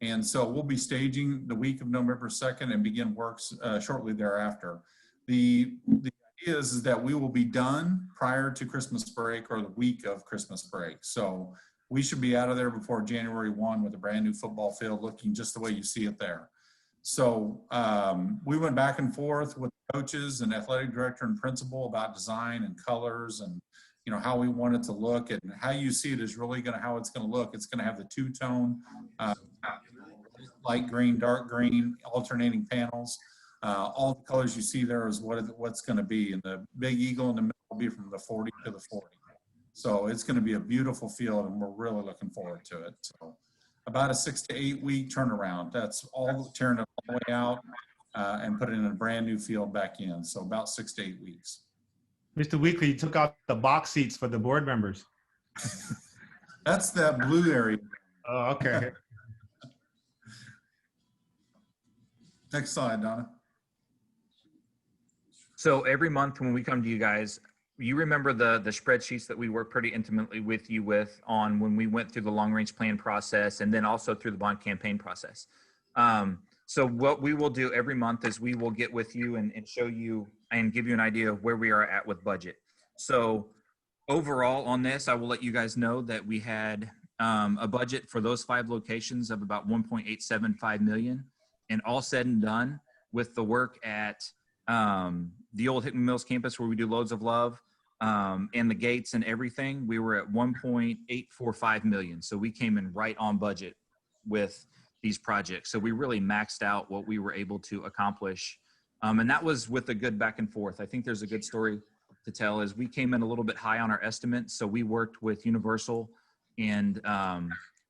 And so we'll be staging the week of November 2nd and begin works shortly thereafter. The idea is that we will be done prior to Christmas break or the week of Christmas break. So we should be out of there before January 1 with a brand new football field looking just the way you see it there. So we went back and forth with coaches and athletic director and principal about design and colors and how we want it to look, and how you see it is really how it's going to look. It's going to have the two-tone light green, dark green, alternating panels. All the colors you see there is what's going to be, and the big eagle in the middle will be from the 40 to the 40. So it's going to be a beautiful field, and we're really looking forward to it. So about a 6 to 8 week turnaround. That's all tearing it all the way out and putting in a brand new field back in. So about 6 to 8 weeks. Mr. Weekly, you took out the box seats for the board members. That's that blue area. Oh, okay. Next slide, Donna. So every month when we come to you guys, you remember the spreadsheets that we worked pretty intimately with you on when we went through the long range plan process and then also through the bond campaign process. So what we will do every month is we will get with you and show you and give you an idea of where we are at with budget. So overall on this, I will let you guys know that we had a budget for those 5 locations of about 1.875 million, and all said and done with the work at the old Hickman Mills campus where we do Loads of Love and the gates and everything, we were at 1.845 million. So we came in right on budget with these projects. So we really maxed out what we were able to accomplish. And that was with a good back and forth. I think there's a good story to tell is we came in a little bit high on our estimates. So we worked with Universal and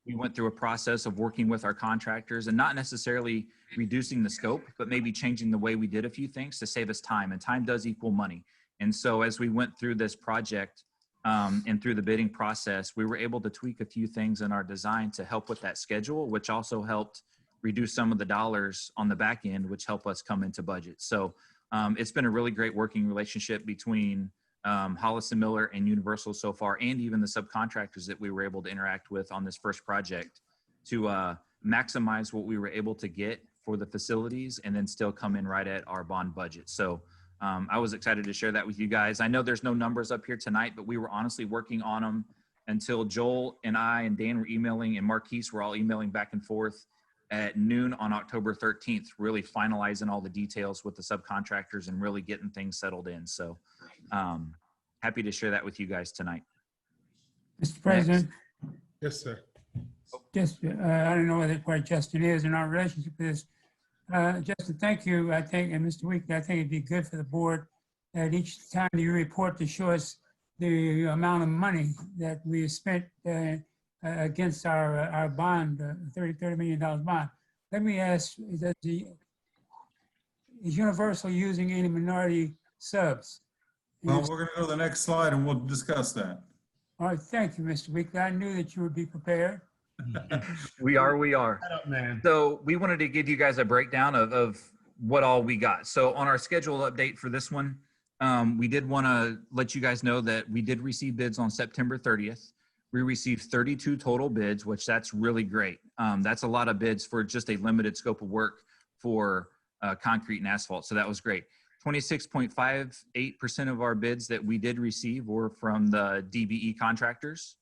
we went through a process of working with our contractors and not necessarily reducing the scope, but maybe changing the way we did a few things to save us time, and time does equal money. And so as we went through this project and through the bidding process, we were able to tweak a few things in our design to help with that schedule, which also helped reduce some of the dollars on the back end, which help us come into budget. So it's been a really great working relationship between Hollis and Miller and Universal so far, and even the subcontractors that we were able to interact with on this first project to maximize what we were able to get for the facilities and then still come in right at our bond budget. So I was excited to share that with you guys. I know there's no numbers up here tonight, but we were honestly working on them until Joel and I and Dan were emailing and Marquise were all emailing back and forth at noon on October 13th, really finalizing all the details with the subcontractors and really getting things settled in. So happy to share that with you guys tonight. Mr. President. Next. Yes, sir. Just, I don't know where Justin is in our relationship with this. Justin, thank you. I think, and Mr. Weekly, I think it'd be good for the board that each time you report to show us the amount of money that we spent against our bond, $30 million bond. Let me ask, is Universal using any minority subs? Well, we're going to go to the next slide and we'll discuss that. All right, thank you, Mr. Weekly. I knew that you would be prepared. We are. So we wanted to give you guys a breakdown of what all we got. So on our schedule update for this one, we did want to let you guys know that we did receive bids on September 30th. We received 32 total bids, which that's really great. That's a lot of bids for just a limited scope of work for concrete and asphalt. So that was great. 26.58% of our bids that we did receive were from the DBE contractors,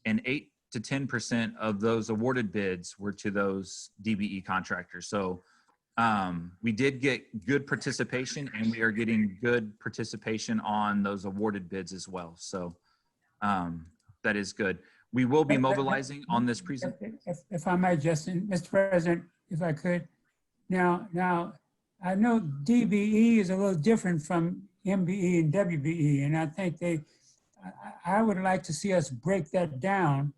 and 8 to 10% of those awarded bids were to those DBE contractors. So we did get good participation, and we are getting good participation on those awarded bids as well. So that is good. We will be mobilizing on this presentation. If I might, Justin, Mr. President, if I could. Now, I know DBE is a little different from MBE and WBE, and I think I would like to see us break that down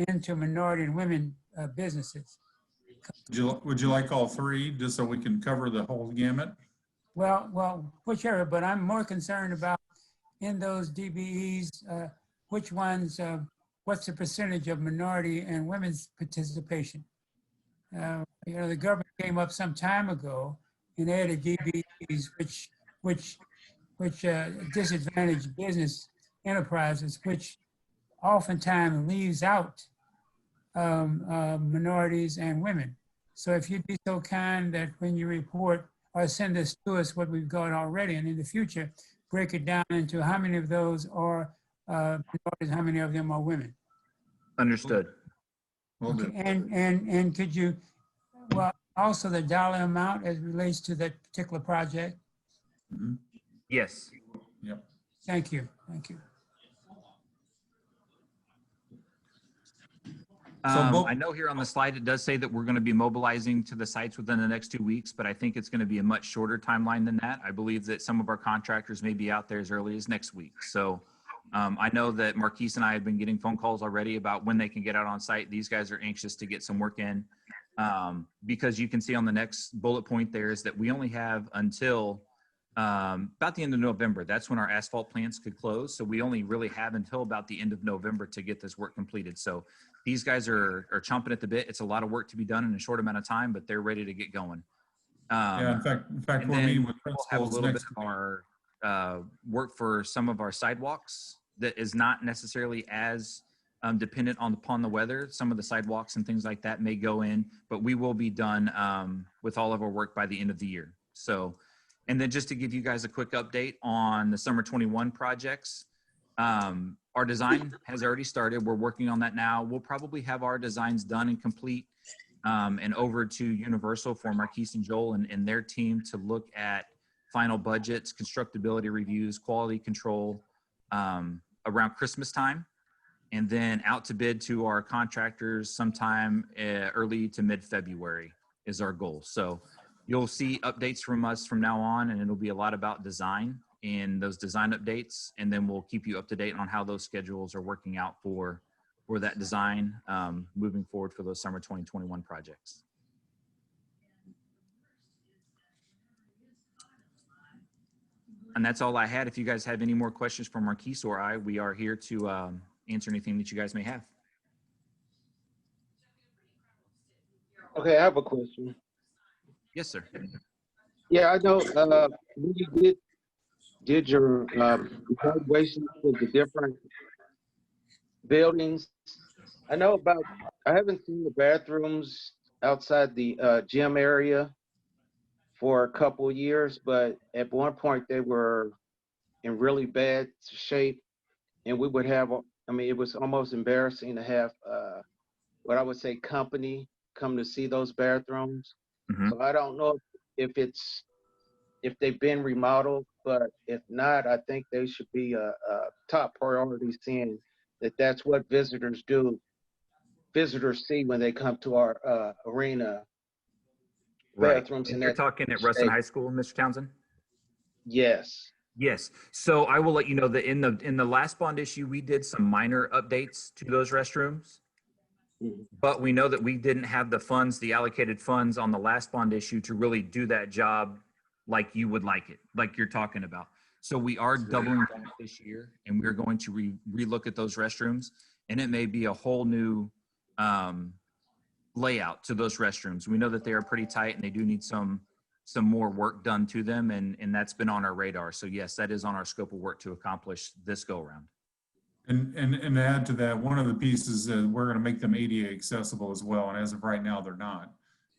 into minority and women businesses. Would you like all three, just so we can cover the whole gamut? Well, whichever, but I'm more concerned about in those DBEs, which ones, what's the percentage of minority and women's participation? The government came up some time ago and added DBEs, which disadvantage business enterprises, which oftentimes leaves out minorities and women. So if you'd be so kind that when you report or send this to us what we've got already, and in the future, break it down into how many of those are minorities, how many of them are women. Understood. Okay. And could you, well, also the dollar amount as relates to that particular project? Mm-hmm. Yes. Yep. Thank you. Thank you. I know here on the slide, it does say that we're going to be mobilizing to the sites within the next 2 weeks, but I think it's going to be a much shorter timeline than that. I believe that some of our contractors may be out there as early as next week. So I know that Marquise and I have been getting phone calls already about when they can get out on site. These guys are anxious to get some work in because you can see on the next bullet point there is that we only have until about the end of November. That's when our asphalt plants could close. So we only really have until about the end of November to get this work completed. So these guys are chomping at the bit. It's a lot of work to be done in a short amount of time, but they're ready to get going. Yeah, in fact, we're meeting with we'll have a principals little bit next of our work for some of our sidewalks that is not necessarily as dependent upon the weather. Some of the sidewalks and things like that may go in, but we will be done with all of our work by the end of the year. So, and then just to give you guys a quick update on the summer 21 projects, our design has already started. We're working on that now. We'll probably have our designs done and complete and over to Universal for Marquise and Joel and their team to look at final budgets, constructability reviews, quality control around Christmas time, and then out to bid to our contractors sometime early to mid-February is our goal. So you'll see updates from us from now on, and it'll be a lot about design and those design updates, and then we'll keep you up to date on how those schedules are working out for that design moving forward for those summer 2021 projects. And that's all I had. If you guys have any more questions for Marquise or I, we are here to answer anything that you guys may have. Okay, I have a question. Yes, sir. Yeah, I know when you did your evaluation of the different buildings. I know I haven't seen the bathrooms outside the gym area for a couple of years, but at one point they were in really bad shape, and we would have, I mean, it was almost embarrassing to have what I would say company come to see those bathrooms. Mm-hmm. So I don't know if they've been remodeled, but if not, I think they should be a top priority, seeing that that's what visitors see when they come to our arena. Right. Bathrooms And in you're that talking at Ruston High School, Mr. Townsend? Yes. Yes. So I will let you know that in the last bond issue, we did some minor updates to those restrooms. But we know that we didn't have the funds, the allocated funds on the last bond issue to really do that job like you would like it, like you're talking about. So we are doubling back this year, and we're going to relook at those restrooms, and it may be a whole new layout to those restrooms. We know that they are pretty tight and they do need some more work done to them, and that's been on our radar. So yes, that is on our scope of work to accomplish this go around. And add to that, one of the pieces is we're going to make them ADA accessible as well. And as of right now, they're not.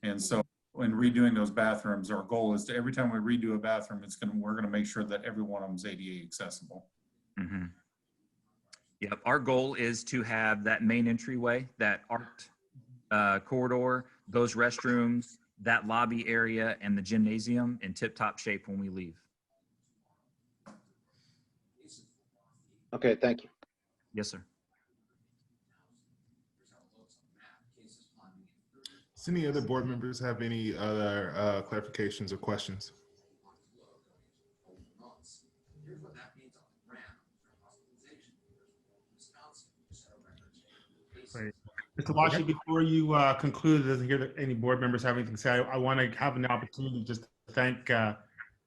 And so when redoing those bathrooms, our goal is to every time we redo a bathroom, we're going to make sure that every one of them is ADA accessible. Mm-hmm. Yep. Our goal is to have that main entryway, that arced corridor, those restrooms, that lobby area, and the gymnasium in tip-top shape when we leave. Okay, thank you. Yes, sir. Does any other board members have any other clarifications or questions? Great. Mr. Washi, before you conclude, doesn't hear that any board members have anything to say. I want to have an opportunity just to thank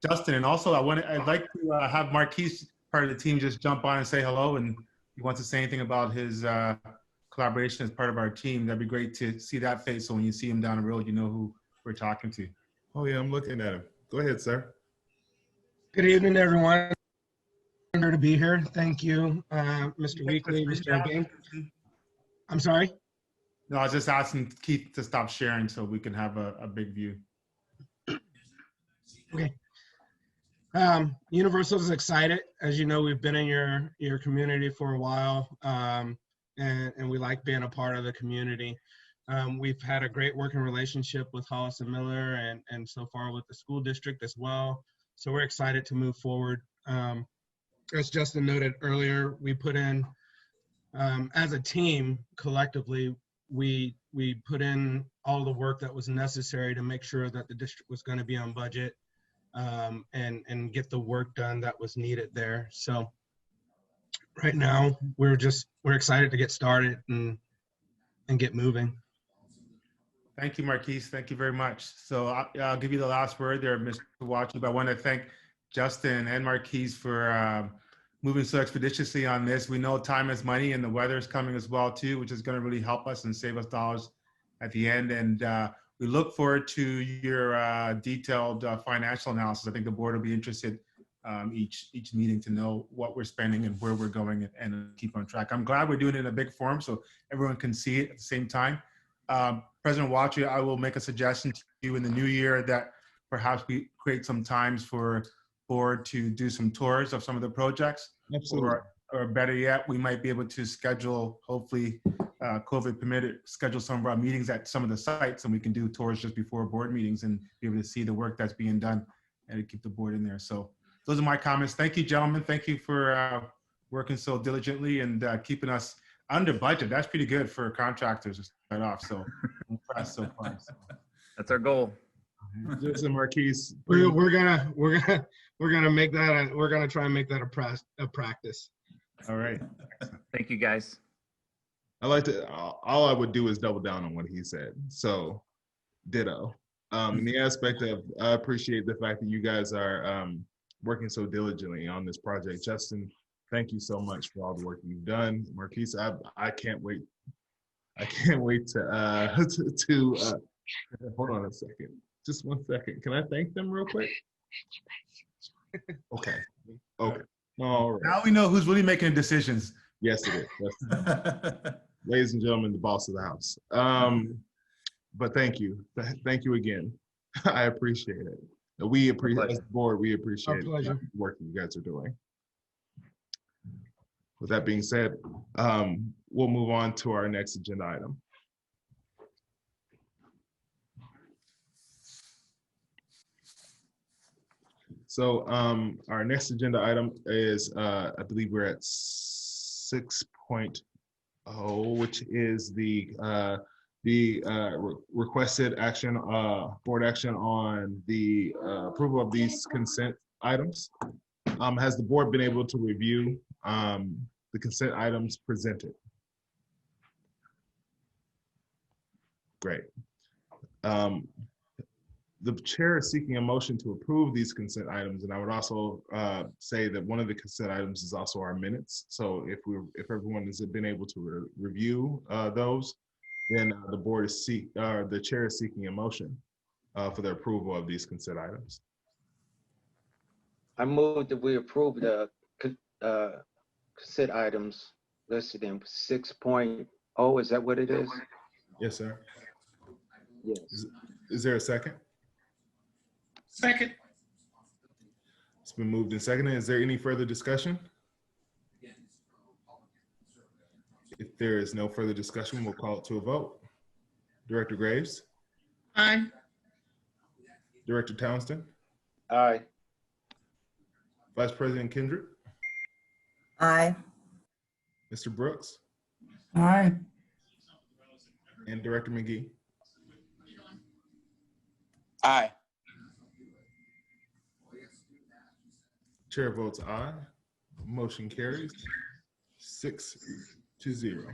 Justin, and also I'd like to have Marquise, part of the team, just jump on and say hello. And if he wants to say anything about his collaboration as part of our team, that'd be great to see that face. So when you see him down the road, you know who we're talking to. Oh yeah, I'm looking at him. Go ahead, sir. Good evening, everyone. Honored to be here. Thank you, Mr. Weekly, Mr. O'Bing. I'm sorry? No, I was just asking Keith to stop sharing so we can have a big view. Okay. Universal is excited. As you know, we've been in your community for a while, and we like being a part of the community. We've had a great working relationship with Hollis and Miller, and so far with the school district as well. So we're excited to move forward. As Justin noted earlier, we put in, as a team, collectively, we put in all the work that was necessary to make sure that the district was going to be on budget, and get the work done that was needed there. So right now we're excited to get started and get moving. Thank you, Marquise. Thank you very much. So I'll give you the last word there, Mr. Wachi, but I want to thank Justin and Marquise for moving so expeditiously on this. We know time is money, and the weather is coming as well too, which is going to really help us and save us dollars at the end. And we look forward to your detailed financial analysis. I think the board will be interested each meeting to know what we're spending and where we're going, and keep on track. I'm glad we're doing it in a big forum so everyone can see it at the same time. President Wachi, I will make a suggestion to you in the new year that perhaps we create some times for board to do some tours of some of the projects. Absolutely. Or better yet, we might be able to schedule, hopefully COVID permitted, schedule some of our meetings at some of the sites, and we can do tours just before board meetings and be able to see the work that's being done and to keep the board in there. So those are my comments. Thank you, gentlemen. Thank you for working so diligently and keeping us under budget. That's pretty good for contractors to start off. So I'm impressed so far. So. That's our goal. Justin, Marquise, We're gonna make that. We're gonna try and make that a practice. All right. Thank you, guys. I like to. All I would do is double down on what he said. So, ditto. In the aspect of, I appreciate the fact that you guys are working so diligently on this project. Justin, thank you so much for all the work you've done. Marquise, I can't wait. I can't wait to hold on a second. Just 1 second. Can I thank them real quick? Okay. Okay. All right. Now we know who's really making decisions. Yes, it is. Yes. Ladies and gentlemen, the boss of the house. But thank you. Thank you again. I appreciate it. We appreciate, as the board, we appreciate the work you guys are doing. With that being said, we'll move on to our next agenda item. So our next agenda item is, I believe we're at 6.0, which is the requested action, board action on the approval of these consent items. Has the board been able to review the consent items presented? Great. The chair is seeking a motion to approve these consent items, and I would also say that one of the consent items is also our minutes. So if everyone has been able to review those, then the board is the chair is seeking a motion for the approval of these consent items. I move that we approve the consent items listed in 6.0. Is that what it is? Yes, sir. Yes. Is there a second? Second. It's been moved and seconded. Is there any further discussion? If there is no further discussion, we'll call it to a vote. Director Graves? Aye. Director Townsend? Aye. Vice President Kendrick? Aye. Mr. Brooks? Aye. And Director McGee? Aye. Chair votes aye. Motion carries 6-0.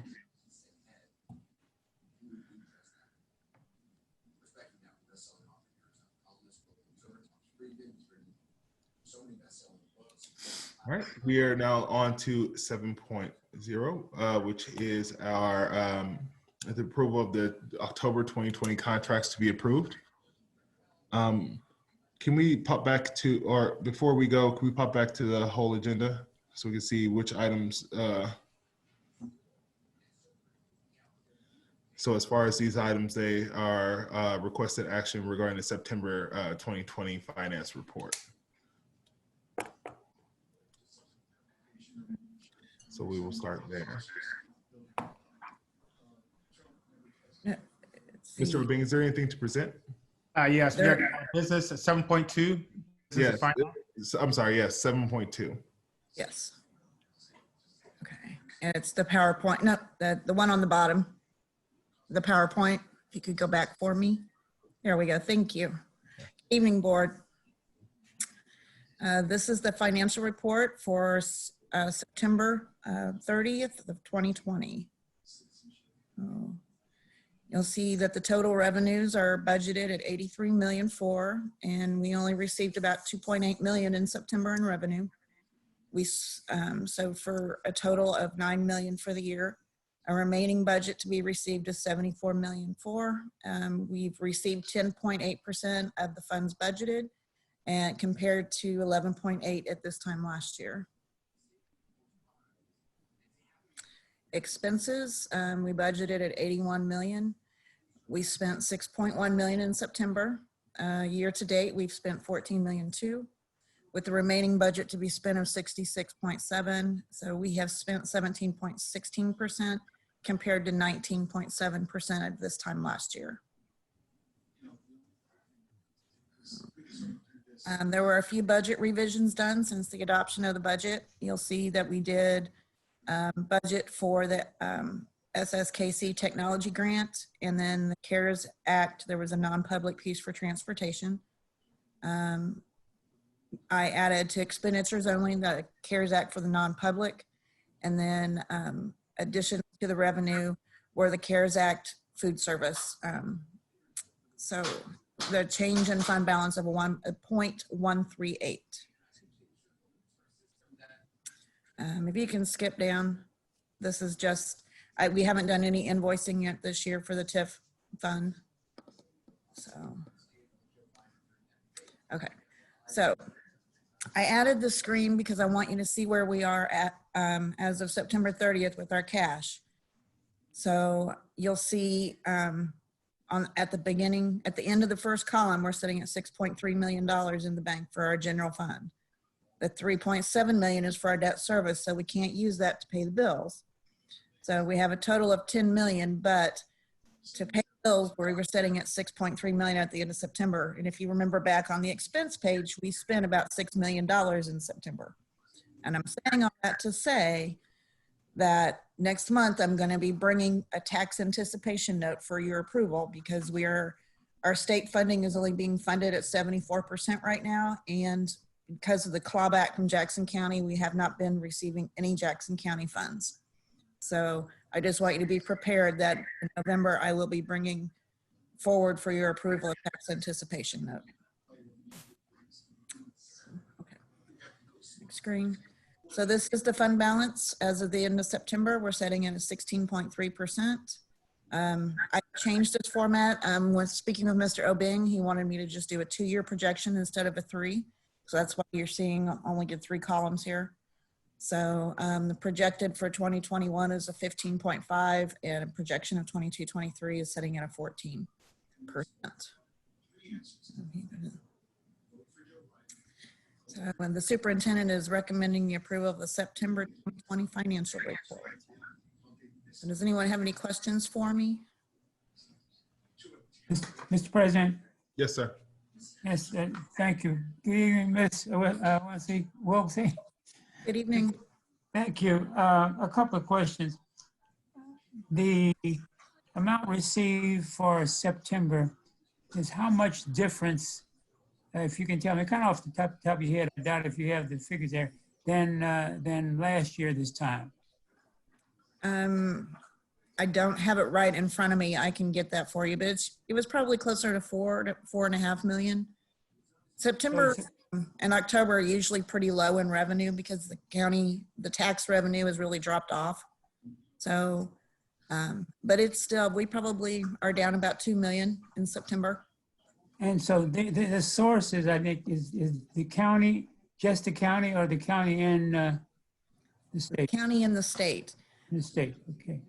All right, we are now on to 7.0, which is our the approval of the October 2020 contracts to be approved. Can we pop back to, or before we go, can we pop back to the whole agenda so we can see which items? So as far as these items, they are requested action regarding the September 2020 finance report. So we will start there. Mr. Rubin, is there anything to present? Yes, business at 7.2. Yes, I'm sorry, yes, 7.2. Yes. Okay, and it's the PowerPoint, no, the one on the bottom, the PowerPoint, if you could go back for me. There we go, thank you. Evening, board. This is the financial report for September 30th of 2020. You'll see that the total revenues are budgeted at 83 million for, and we only received about 2.8 million in September in revenue. So for a total of 9 million for the year. Our remaining budget to be received is 74 million for. We've received 10.8% of the funds budgeted, and compared to 11.8 at this time last year. Expenses, we budgeted at 81 million. We spent 6.1 million in September. Year to date, we've spent 14 million too, with the remaining budget to be spent of 66.7. So we have spent 17.16% compared to 19.7% at this time last year. There were a few budget revisions done since the adoption of the budget. You'll see that we did budget for the SSKC technology grant, and then the CARES Act, there was a non-public piece for transportation. I added to expenditures only the CARES Act for the non-public, and then addition to the revenue were the CARES Act food service. So the change in fund balance of 0.138. Maybe you can skip down. This is just, we haven't done any invoicing yet this year for the TIF fund. So, okay. So I added the screen because I want you to see where we are at as of September 30th with our cash. So you'll see at the end of the first column, we're sitting at $6.3 million in the bank for our general fund. The 3.7 million is for our debt service, so we can't use that to pay the bills. So we have a total of 10 million, but to pay bills, we were sitting at 6.3 million at the end of September. And if you remember back on the expense page, we spent about $6 million in September. And I'm saying all that to say that next month, I'm going to be bringing a tax anticipation note for your approval, because our state funding is only being funded at 74% right now. And because of the clawback from Jackson County, we have not been receiving any Jackson County funds. So I just want you to be prepared that in November, I will be bringing forward for your approval a tax anticipation note. Okay, next screen. So this is the fund balance as of the end of September. We're setting it at 16.3%. I changed this format. When speaking with Mr. Obing, he wanted me to just do a 2-year projection instead of a 3. So that's why you're seeing only get 3 columns here. So the projected for 2021 is a 15.5 and a projection of 22-23 is sitting at a 14%. So, and the superintendent is recommending the approval of the September 2020 financial report. So does anyone have any questions for me? Mr. President? Yes, sir. Yes, thank you. Good evening, Ms. Wilksey. Good evening. Thank you. A couple of questions. The amount received for September is how much difference, if you can tell me, kind of off the top of your head, I doubt if you have the figures there, than last year this time? I don't have it right in front of me. I can get that for you, but it was probably closer to 4.5 million. September and October are usually pretty low in revenue because the tax revenue has really dropped off. So, but it's still, we probably are down about 2 million in September. And so the source is, I think, is the county, just the county, or the county and the state? The county and the state. The state, okay.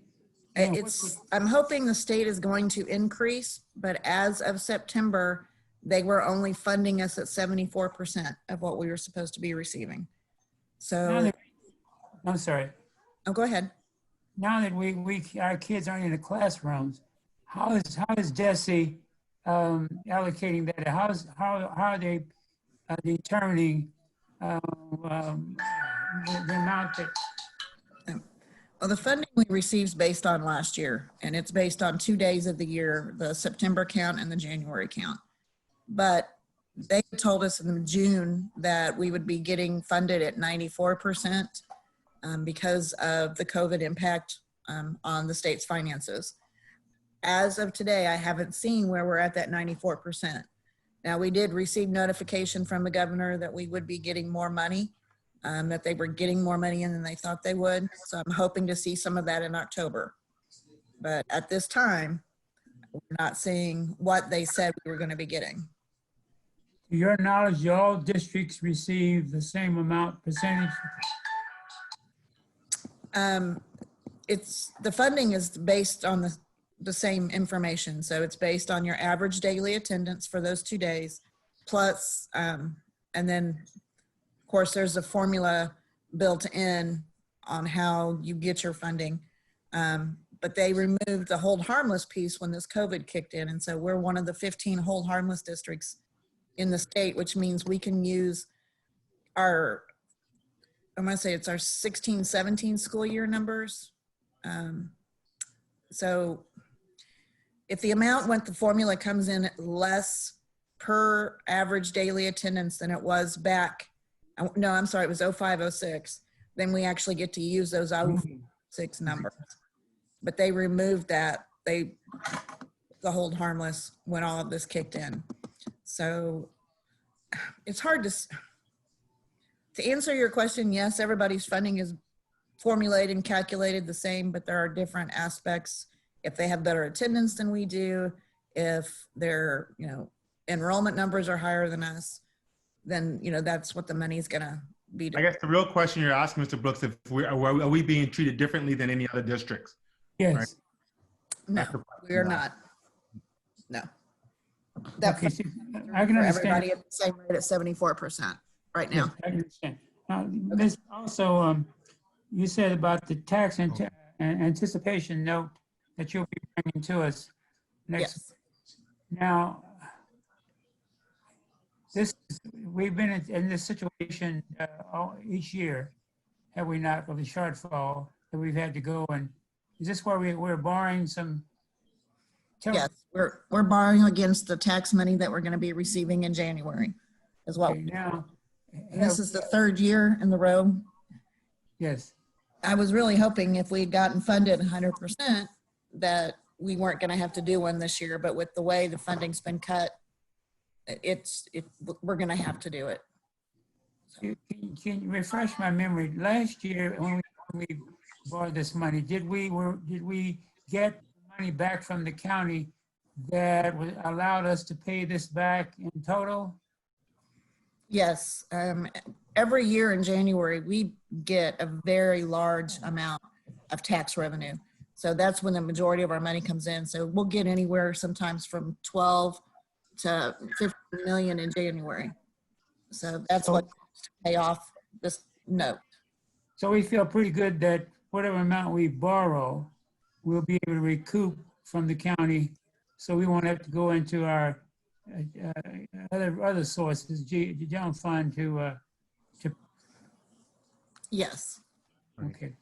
I'm hoping the state is going to increase, but as of September, they were only funding us at 74% of what we were supposed to be receiving. So, I'm sorry. Oh, go ahead. Now that our kids aren't in the classrooms, how is DESE allocating that? How are they determining the amount that? Well, the funding we received is based on last year, and it's based on 2 days of the year, the September count and the January count. But they told us in June that we would be getting funded at 94% because of the COVID impact on the state's finances. As of today, I haven't seen where we're at that 94%. Now, we did receive notification from the governor that we would be getting more money, that they were getting more money in than they thought they would. So I'm hoping to see some of that in October. But at this time, we're not seeing what they said we were going to be getting. To your knowledge, do all districts receive the same amount percentage? The funding is based on the same information. So it's based on your average daily attendance for those 2 days, plus, and then of course, there's a formula built in on how you get your funding. But they removed the hold harmless piece when this COVID kicked in. And so we're one of the 15 hold harmless districts in the state, which means we can use our, I'm gonna say it's our 16, 17 school year numbers. So if the amount the formula comes in less per average daily attendance than it was back, no, I'm sorry, it was 0506, then we actually get to use those 06 numbers. But they removed that, the hold harmless when all of this kicked in. So it's hard to answer your question. Yes, everybody's funding is formulated and calculated the same, but there are different aspects. If they have better attendance than we do, if their enrollment numbers are higher than us, then that's what the money's gonna be. I guess the real question you're asking, Mr. Brooks, if are we being treated differently than any other districts? Yes. Right? No, we are not. No. Okay, so I can understand. Everybody at the same rate at 74% right now. Yes, I can understand. Now, Ms. Also, you said about the tax anticipation note that you'll be bringing to us next. Yes. Now, we've been in this situation each year, have we not, of the shortfall that we've had to go, and is this where we're borrowing some? Yes, we're borrowing against the tax money that we're going to be receiving in January as well. Okay, now, and this is the third year in the row. Yes. I was really hoping if we had gotten funded 100% that we weren't going to have to do one this year, but with the way the funding's been cut, we're going to have to do it. So. Can you refresh my memory? Last year when we borrowed this money, did we get money back from the county that allowed us to pay this back in total? Yes, every year in January, we get a very large amount of tax revenue. So that's when the majority of our money comes in. So we'll get anywhere sometimes from 12 to 15 million in January. So that's what pay off this note. So we feel pretty good that whatever amount we borrow, we'll be able to recoup from the county. So we won't have to go into our other sources, general fund to. Yes. Okay,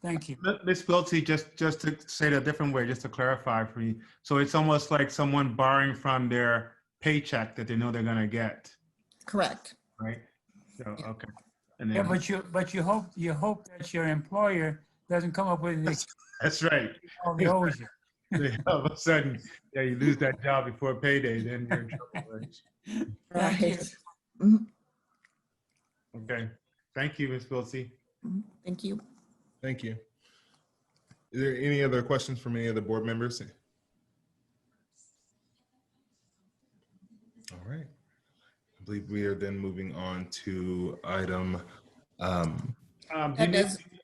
thank you. Ms. Wiltsey, just to say it a different way, just to clarify for you. So it's almost like someone borrowing from their paycheck that they know they're gonna get, Correct. right? So, okay. And Yeah, then, but you hope that your employer doesn't come up with this. that's right. They owes you. All of a sudden, yeah, you lose that job before payday, then you're in trouble, right? Thank you. Right. Mhm. Okay, thank you, Ms. Wiltsey. Thank you. Thank you. Is there any other questions from any of the board members? All right. I believe we are then moving on to item. Do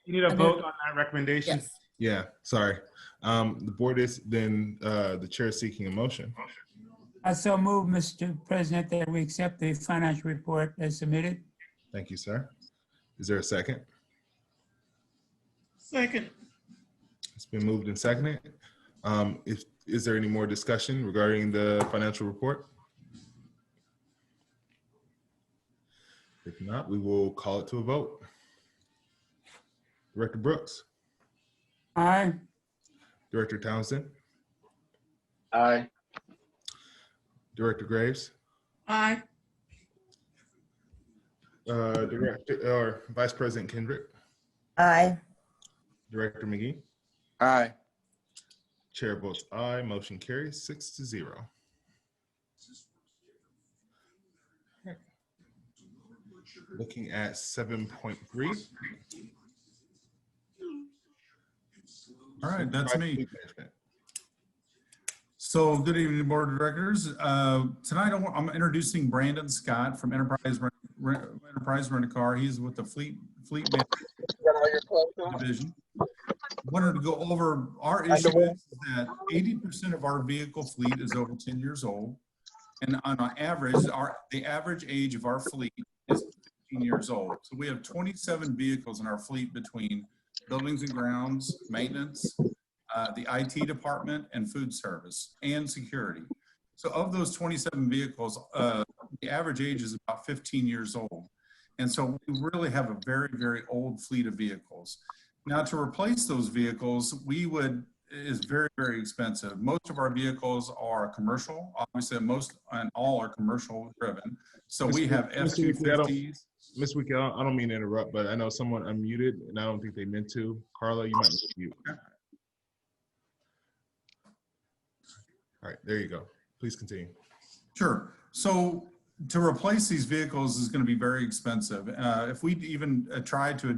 you need a vote on that recommendation? Yes. Yeah, sorry. The board is then, the chair is seeking a motion. I so move, Mr. President, that we accept the financial report as submitted. Thank you, sir. Is there a second? Second. It's been moved and seconded. Is there any more discussion regarding the financial report? If not, we will call it to a vote. Director Brooks. Aye. Director Townsend. Aye. Director Graves. Aye. Vice President Kendrick. Aye. Director McGee. Aye. Chair votes aye. Motion carries 6-0. Looking at 7.3. All right, that's me. So good evening, Board of Directors. Tonight I'm introducing Brandon Scott from Enterprise Rent-A-Car. He's with the Fleet Division. Wanted to go over our issue is that 80% of our vehicle fleet is over 10 years old. And on average, the average age of our fleet is 15 years old. So we have 27 vehicles in our fleet between buildings and grounds, maintenance, the IT department, and food service, and security. So of those 27 vehicles, the average age is about 15 years old. And so we really have a very, very old fleet of vehicles. Now to replace those vehicles, is very, very expensive. Most of our vehicles are commercial. Obviously, most and all are commercial driven. So we have F-250s. Ms. Week, I don't mean to interrupt, but I know someone unmuted and I don't think they meant to. Carla, you might mute. All right, there you go. Please continue. Sure. So to replace these vehicles is going to be very expensive. If we even tried to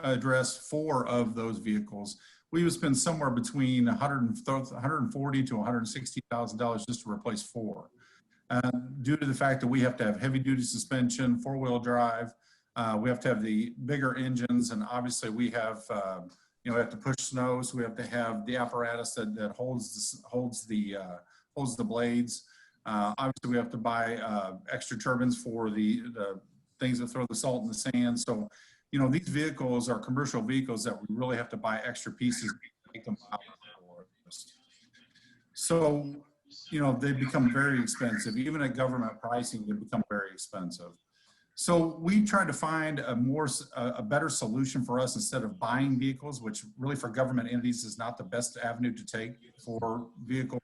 address 4 of those vehicles, we would spend somewhere between $140,000 to $160,000 just to replace 4. Due to the fact that we have to have heavy duty suspension, 4-wheel drive, we have to have the bigger engines, and obviously we have, we have to push snow, so we have to have the apparatus that holds the blades. Obviously, we have to buy extra turbines for the things that throw the salt in the sand. So, these vehicles are commercial vehicles that we really have to buy extra pieces to make them out for us. So, they become very expensive. Even at government pricing, they become very expensive. So we tried to find a better solution for us instead of buying vehicles, which really for government entities is not the best avenue to take for vehicle.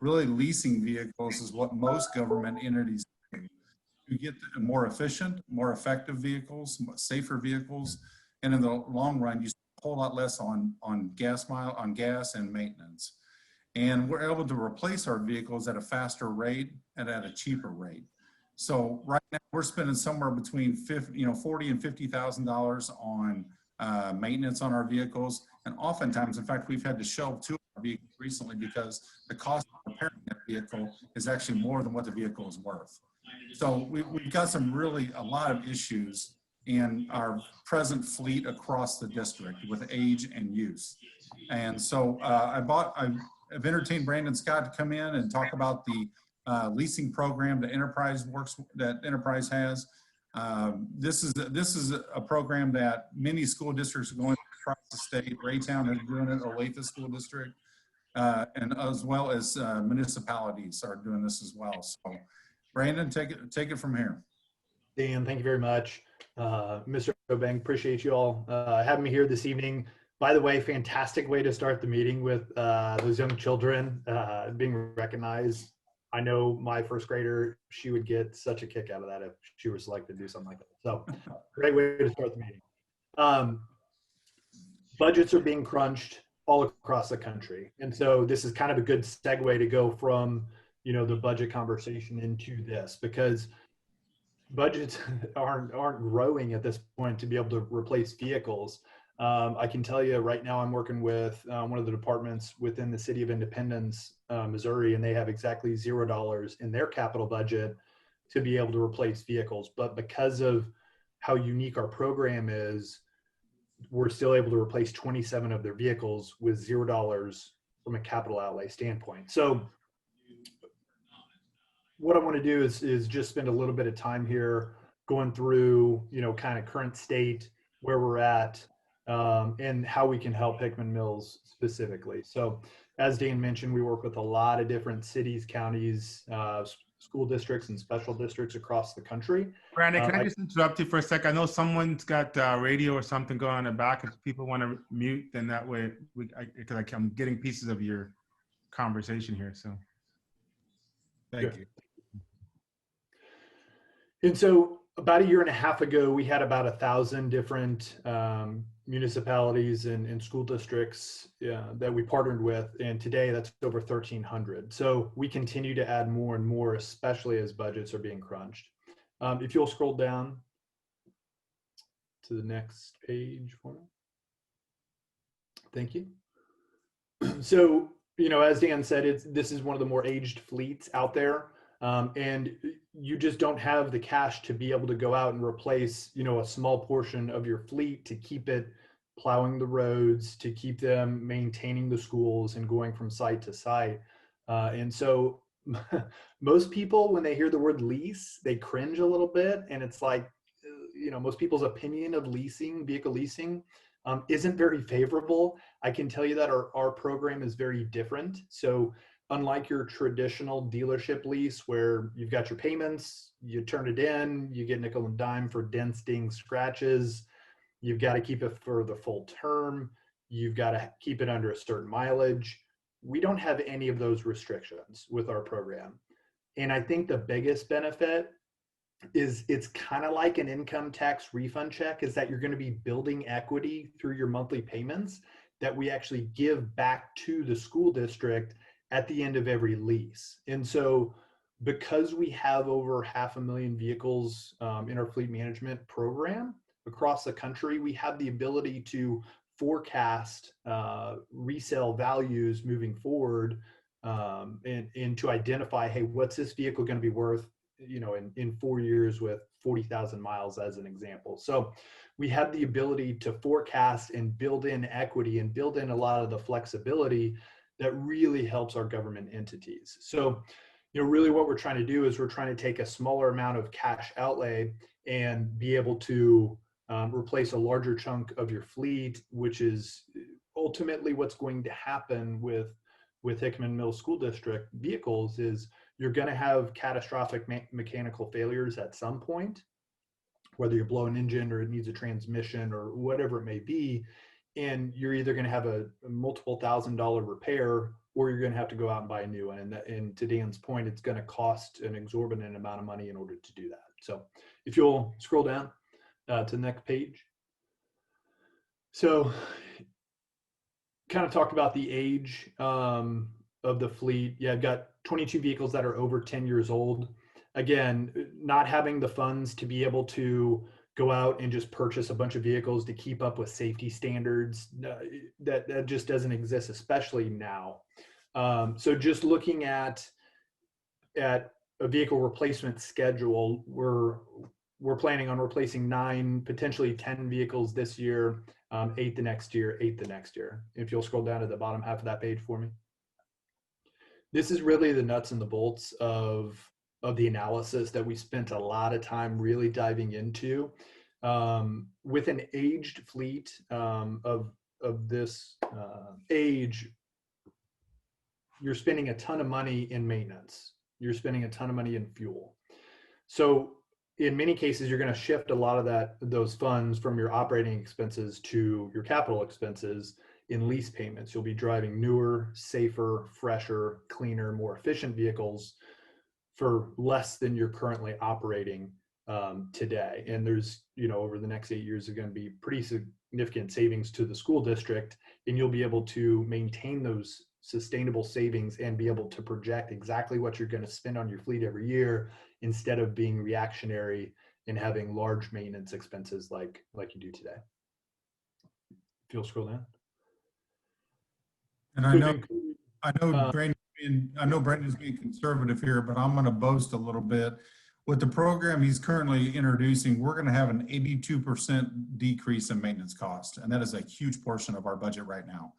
Really leasing vehicles is what most government entities do. You get more efficient, more effective vehicles, safer vehicles, and in the long run, you spend a whole lot less on gas and maintenance. And we're able to replace our vehicles at a faster rate and at a cheaper rate. So right now we're spending somewhere between $40,000 and $50,000 on maintenance on our vehicles. And oftentimes, in fact, we've had to shelve 2 of our vehicles recently because the cost of repairing that vehicle is actually more than what the vehicle is worth. So we've got a lot of issues in our present fleet across the district with age and use. And so I've entertained Brandon Scott to come in and talk about the leasing program that Enterprise has. This is a program that many school districts are going across the state. Raytown is doing it, Olathe School District, and as well as municipalities are doing this as well. So Brandon, take it from here. Dan, thank you very much. Mr. Obeng, appreciate you all having me here this evening. By the way, fantastic way to start the meeting with those young children being recognized. I know my first grader, she would get such a kick out of that if she were selected to do something like that. So great way to start the meeting. Budgets are being crunched all across the country. And so this is kind of a good segue to go from, the budget conversation into this, because budgets aren't growing at this point to be able to replace vehicles. I can tell you right now, I'm working with one of the departments within the city of Independence, Missouri, and they have exactly $0 in their capital budget to be able to replace vehicles. But because of how unique our program is, we're still able to replace 27 of their vehicles with $0 from a capital outlay standpoint. So what I want to do is just spend a little bit of time here going through, kind of current state, where we're at, and how we can help Hickman Mills specifically. So as Dan mentioned, we work with a lot of different cities, counties, school districts, and special districts across the country. Brandon, can I just interrupt you for a sec? I know someone's got radio or something going on in the back. If people want to mute, then that way, because I'm getting pieces of your conversation here. So thank you. And so about a year and a half ago, we had about 1,000 different municipalities and school districts that we partnered with. And today that's over 1,300. So we continue to add more and more, especially as budgets are being crunched. If you'll scroll down to the next page for me. Thank you. So, as Dan said, this is one of the more aged fleets out there. And you just don't have the cash to be able to go out and replace, a small portion of your fleet to keep it plowing the roads, to keep them maintaining the schools and going from site to site. And so most people, when they hear the word lease, they cringe a little bit. And it's like, most people's opinion of vehicle leasing isn't very favorable. I can tell you that our program is very different. So unlike your traditional dealership lease where you've got your payments, you turn it in, you get nickel and dime for dents, dings, scratches, you've got to keep it for the full term, you've got to keep it under a certain mileage. We don't have any of those restrictions with our program. And I think the biggest benefit is it's kind of like an income tax refund check, is that you're going to be building equity through your monthly payments that we actually give back to the school district at the end of every lease. And so because we have over 500,000 vehicles in our fleet management program across the country, we have the ability to forecast resale values moving forward and to identify, hey, what's this vehicle going to be worth, in 4 years with 40,000 miles as an example. So we have the ability to forecast and build in equity and build in a lot of the flexibility that really helps our government entities. So, really what we're trying to do is we're trying to take a smaller amount of cash outlay and be able to replace a larger chunk of your fleet, which is ultimately what's going to happen with Hickman Mills School District vehicles. Is you're going to have catastrophic mechanical failures at some point, whether you blow an engine or it needs a transmission or whatever it may be. And you're either going to have a multiple $1,000 repair, or you're going to have to go out and buy a new one. And to Dan's point, it's going to cost an exorbitant amount of money in order to do that. So if you'll scroll down to the next page. So kind of talked about the age of the fleet. Yeah, I've got 22 vehicles that are over 10 years old. Again, not having the funds to be able to go out and just purchase a bunch of vehicles to keep up with safety standards, that just doesn't exist, especially now. So just looking at a vehicle replacement schedule, we're planning on replacing 9, potentially 10 vehicles this year, 8 the next year, 8 the next year. If you'll scroll down to the bottom half of that page for me. This is really the nuts and the bolts of the analysis that we spent a lot of time really diving into. With an aged fleet of this age, you're spending a ton of money in maintenance. You're spending a ton of money in fuel. So in many cases, you're going to shift a lot of those funds from your operating expenses to your capital expenses in lease payments. You'll be driving newer, safer, fresher, cleaner, more efficient vehicles for less than you're currently operating today. And there's, over the next 8 years, are going to be pretty significant savings to the school district, and you'll be able to maintain those sustainable savings and be able to project exactly what you're going to spend on your fleet every year, instead of being reactionary and having large maintenance expenses like you do today. If you'll scroll down. And I know Brandon's being conservative here, but I'm going to boast a little bit. With the program he's currently introducing, we're going to have an 82% decrease in maintenance cost, and that is a huge portion of our budget right now.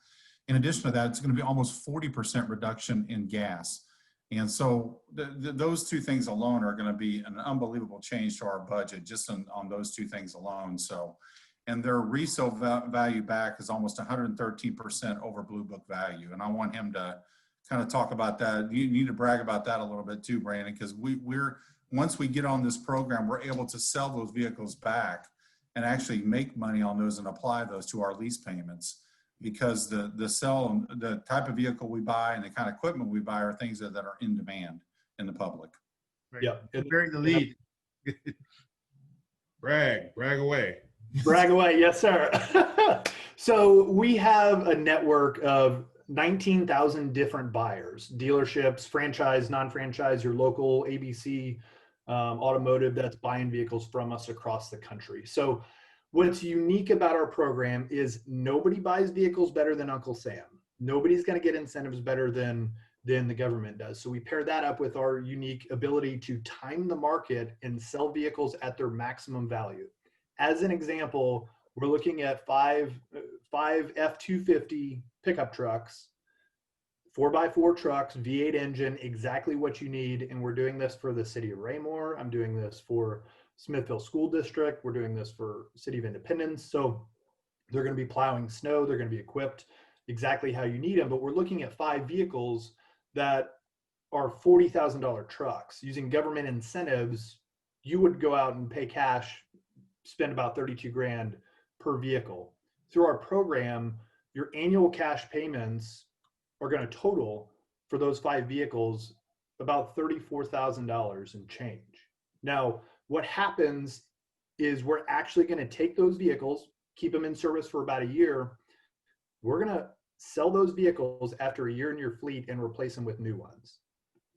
In addition to that, it's going to be almost 40% reduction in gas. And so those two things alone are going to be an unbelievable change to our budget, just on those two things alone. So, and their resale value back is almost 113% over Blue Book value. And I want him to kind of talk about that. You need to brag about that a little bit too, Brandon, because once we get on this program, we're able to sell those vehicles back and actually make money on those and apply those to our lease payments, because the type of vehicle we buy and the kind of equipment we buy are things that are in demand in the public. Yeah, bearing the lead. brag away. Brag away, yes, sir. So we have a network of 19,000 different buyers, dealerships, franchise, non-franchise, your local ABC automotive that's buying vehicles from us across the country. So what's unique about our program is nobody buys vehicles better than Uncle Sam. Nobody's going to get incentives better than the government does. So we pair that up with our unique ability to time the market and sell vehicles at their maximum value. As an example, we're looking at five F-250 pickup trucks, 4x4 trucks, V8 engine, exactly what you need. And we're doing this for the city of Raymore. I'm doing this for Smithville School District. We're doing this for City of Independence. So they're going to be plowing snow. They're going to be equipped exactly how you need them. But we're looking at 5 vehicles that are $40,000 trucks. Using government incentives, you would go out and pay cash, spend about 32 grand per vehicle. Through our program, your annual cash payments are going to total for those 5 vehicles about $34,000 and change. Now, what happens is we're actually going to take those vehicles, keep them in service for about a year. We're going to sell those vehicles after a year in your fleet and replace them with new ones.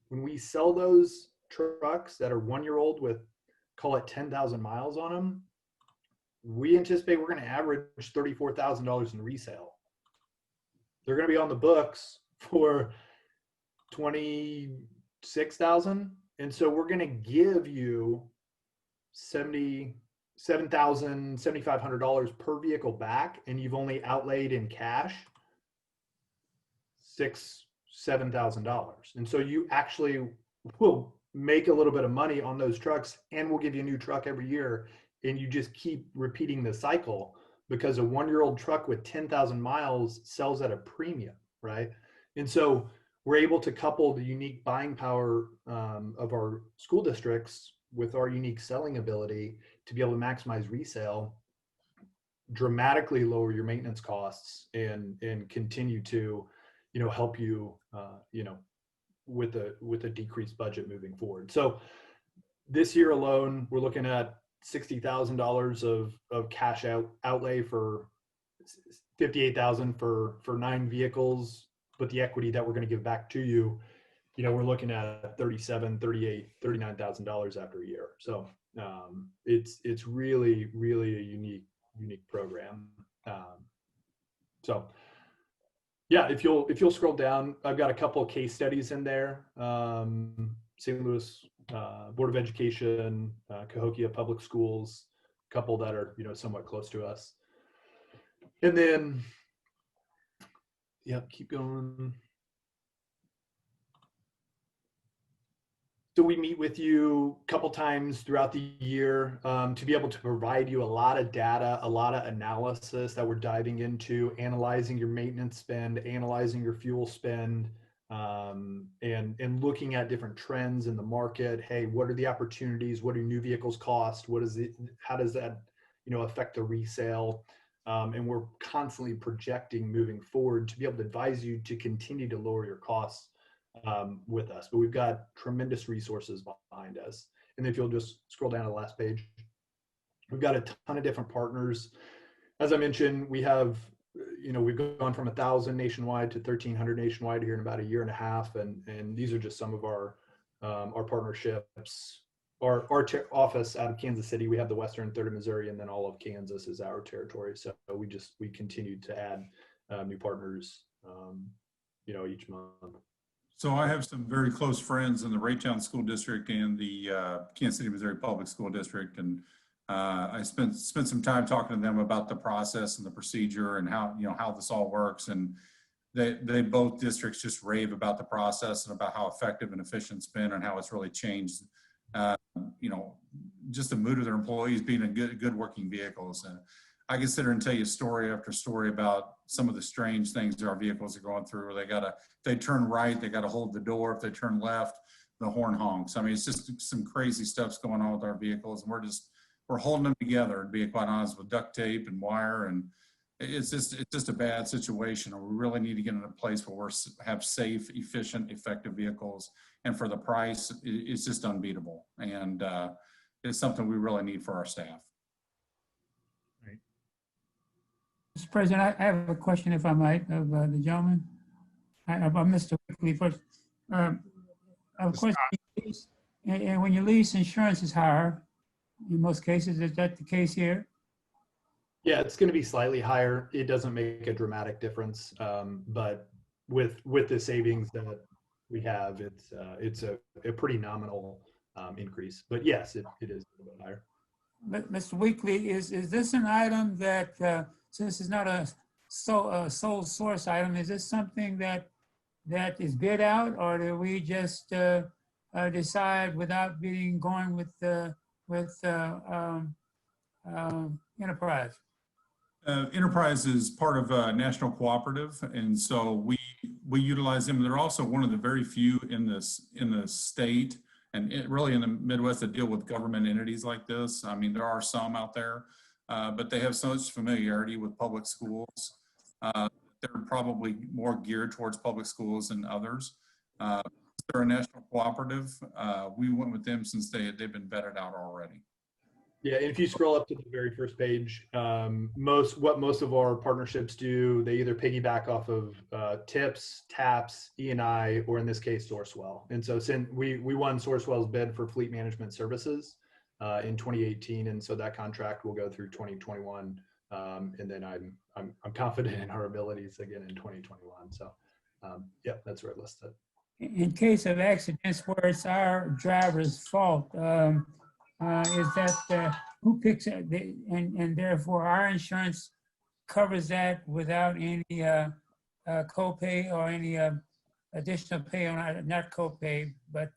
When we sell those trucks that are 1-year-old with, call it 10,000 miles on them, we anticipate we're going to average $34,000 in resale. They're going to be on the books for $26,000. And so we're going to give you $7,500 per vehicle back, and you've only outlaid in cash $7,000. And so you actually will make a little bit of money on those trucks, and we'll give you a new truck every year. And you just keep repeating the cycle, because a 1-year-old truck with 10,000 miles sells at a premium, right? And so we're able to couple the unique buying power of our school districts with our unique selling ability to be able to maximize resale, dramatically lower your maintenance costs, and continue to, help you, with a decreased budget moving forward. So this year alone, we're looking at $60,000 of cash outlay for $58,000 for 9 vehicles, but the equity that we're going to give back to you, we're looking at $37,000, $38,000, $39,000 after a year. So it's really, really a unique program. So yeah, if you'll scroll down, I've got a couple of case studies in there. St. Louis Board of Education, Cahokia Public Schools, a couple that are, somewhat close to us. And then, keep going. So we meet with you a couple times throughout the year to be able to provide you a lot of data, a lot of analysis that we're diving into, analyzing your maintenance spend, analyzing your fuel spend, and looking at different trends in the market. Hey, what are the opportunities? What do new vehicles cost? How does that, affect the resale? And we're constantly projecting moving forward to be able to advise you to continue to lower your costs with us. But we've got tremendous resources behind us. And if you'll just scroll down to the last page, we've got a ton of different partners. As I mentioned, we have, we've gone from 1,000 nationwide to 1,300 nationwide here in about a year and a half. And these are just some of our partnerships. Our office out of Kansas City, we have the western third of Missouri, and then all of Kansas is our territory. So we continue to add new partners, each month. So I have some very close friends in the Raytown School District and the Kansas City, Missouri Public School District, and I spent some time talking to them about the process and the procedure and how this all works. And they both districts just rave about the process and about how effective and efficient it's been and how it's really changed, just the mood of their employees being in good working vehicles. And I can sit here and tell you story after story about some of the strange things that our vehicles are going through. If they turn right, they got to hold the door. If they turn left, the horn honks. I mean, it's just some crazy stuff's going on with our vehicles, and we're holding them together, to be quite honest, with duct tape and wire. And it's just a bad situation. And we really need to get in a place where we have safe, efficient, effective vehicles. And for the price, it's just unbeatable. And it's something we really need for our staff. Mr. President, I have a question, if I might, of the gentleman. About Mr. Wickley first. Of course, and when you lease, insurance is higher in most cases. Is that the case here? Yeah, it's going to be slightly higher. It doesn't make a dramatic difference, but with the savings that we have, it's a pretty nominal increase. But yes, it is a little bit higher. But Mr. Weekly, is this an item that, since it's not a sole source item, is this something that is bid out, or do we just decide without going with Enterprise? Enterprise is part of a national cooperative, and so we utilize them. They're also one of the very few in the state and really in the Midwest that deal with government entities like this. I mean, there are some out there, but they have so much familiarity with public schools. They're probably more geared towards public schools than others. They're a national cooperative. We went with them since they've been vetted out already. Yeah, and if you scroll up to the very first page, what most of our partnerships do, they either piggyback off of TIPS, TAPS, E&I, or in this case, Sourcewell. And so since we won Sourcewell's bid for fleet management services in 2018, and so that contract will go through 2021. And then I'm confident in our abilities again in 2021. So yeah, that's where it listed. In case of accidents where it's our driver's fault, is that who picks it, and therefore our insurance covers that without any copay or any additional pay on our, not copay, but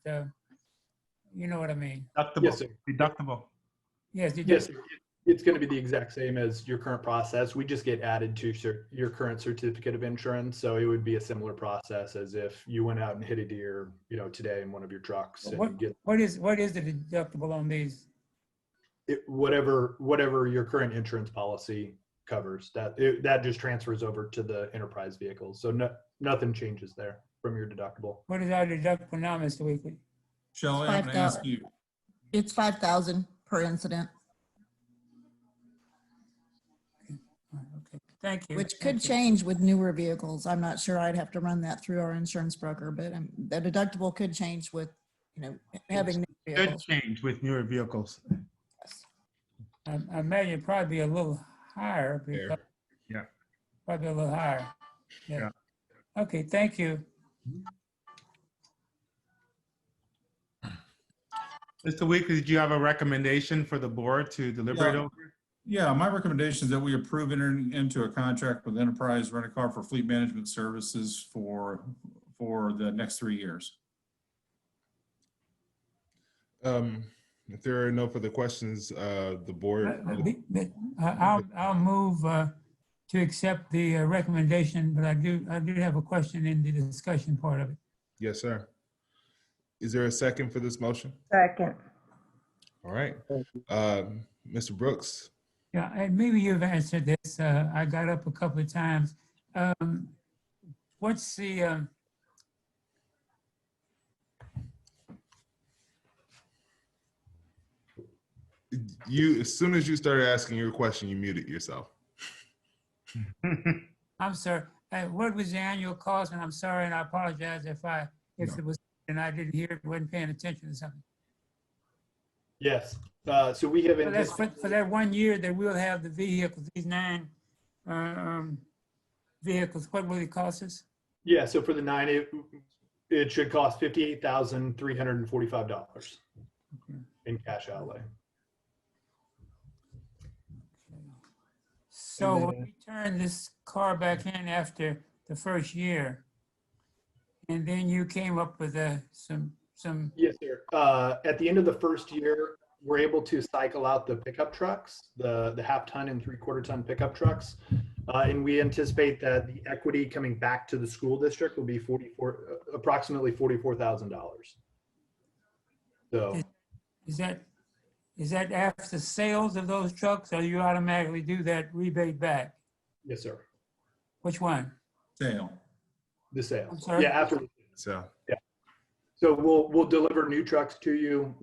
you know what I mean. Deductible. Yes, sir. Deductible. Yes, yes, it's going to be the exact same as your current process. We just get added to your current certificate of insurance, so it would be a similar process as if you went out and hit a deer, today in one of your trucks. And what is the deductible on these? Whatever your current insurance policy covers, that just transfers over to the enterprise vehicles. So nothing changes there from your deductible. What is our deductible now, Mr. Weekly? Shelley, I'm going to ask you. It's 5,000 per incident. Okay, thank you. Which could change with newer vehicles. I'm not sure. I'd have to run that through our insurance broker, but the deductible could change with, having new vehicles. Could change with newer vehicles. I imagine it'd probably be a little higher. Because yeah. Probably a little higher. Yeah. Okay, thank you. Mr. Weekly, did you have a recommendation for the board to deliberate Yeah. over? Yeah, my recommendation is that we approve entering into a contract with Enterprise Rent-A-Car for fleet management services for the next 3 years. If there are no further questions, the board. I'll move to accept the recommendation, but I do have a question in the discussion part of it. Yes, sir. Is there a second for this motion? Second. All right. Mr. Brooks. Yeah, and maybe you've answered this. I got up a couple of times. What's the, As soon as you started asking your question, you muted yourself. I'm sorry, what was the annual cost? And I'm sorry, and I apologize if it was, and I didn't hear it, wasn't paying attention to something. Yes. So we have So that's for that 1 year that we'll have the vehicles, these 9 vehicles, what will it cost us? Yeah, so for the 9, it should cost $58,345 in cash outlay. So when we turn this car back in after the first year, and then you came up with some. Yes, sir. At the end of the first year, we're able to cycle out the pickup trucks, the half-ton and 3/4-ton pickup trucks. And we anticipate that the equity coming back to the school district will be approximately $44,000. So Is that after sales of those trucks, or you automatically do that rebate back? Yes, sir. Which one? Sale. The sale. I'm sorry? Yeah, after. So. Yeah. So we'll deliver new trucks to you,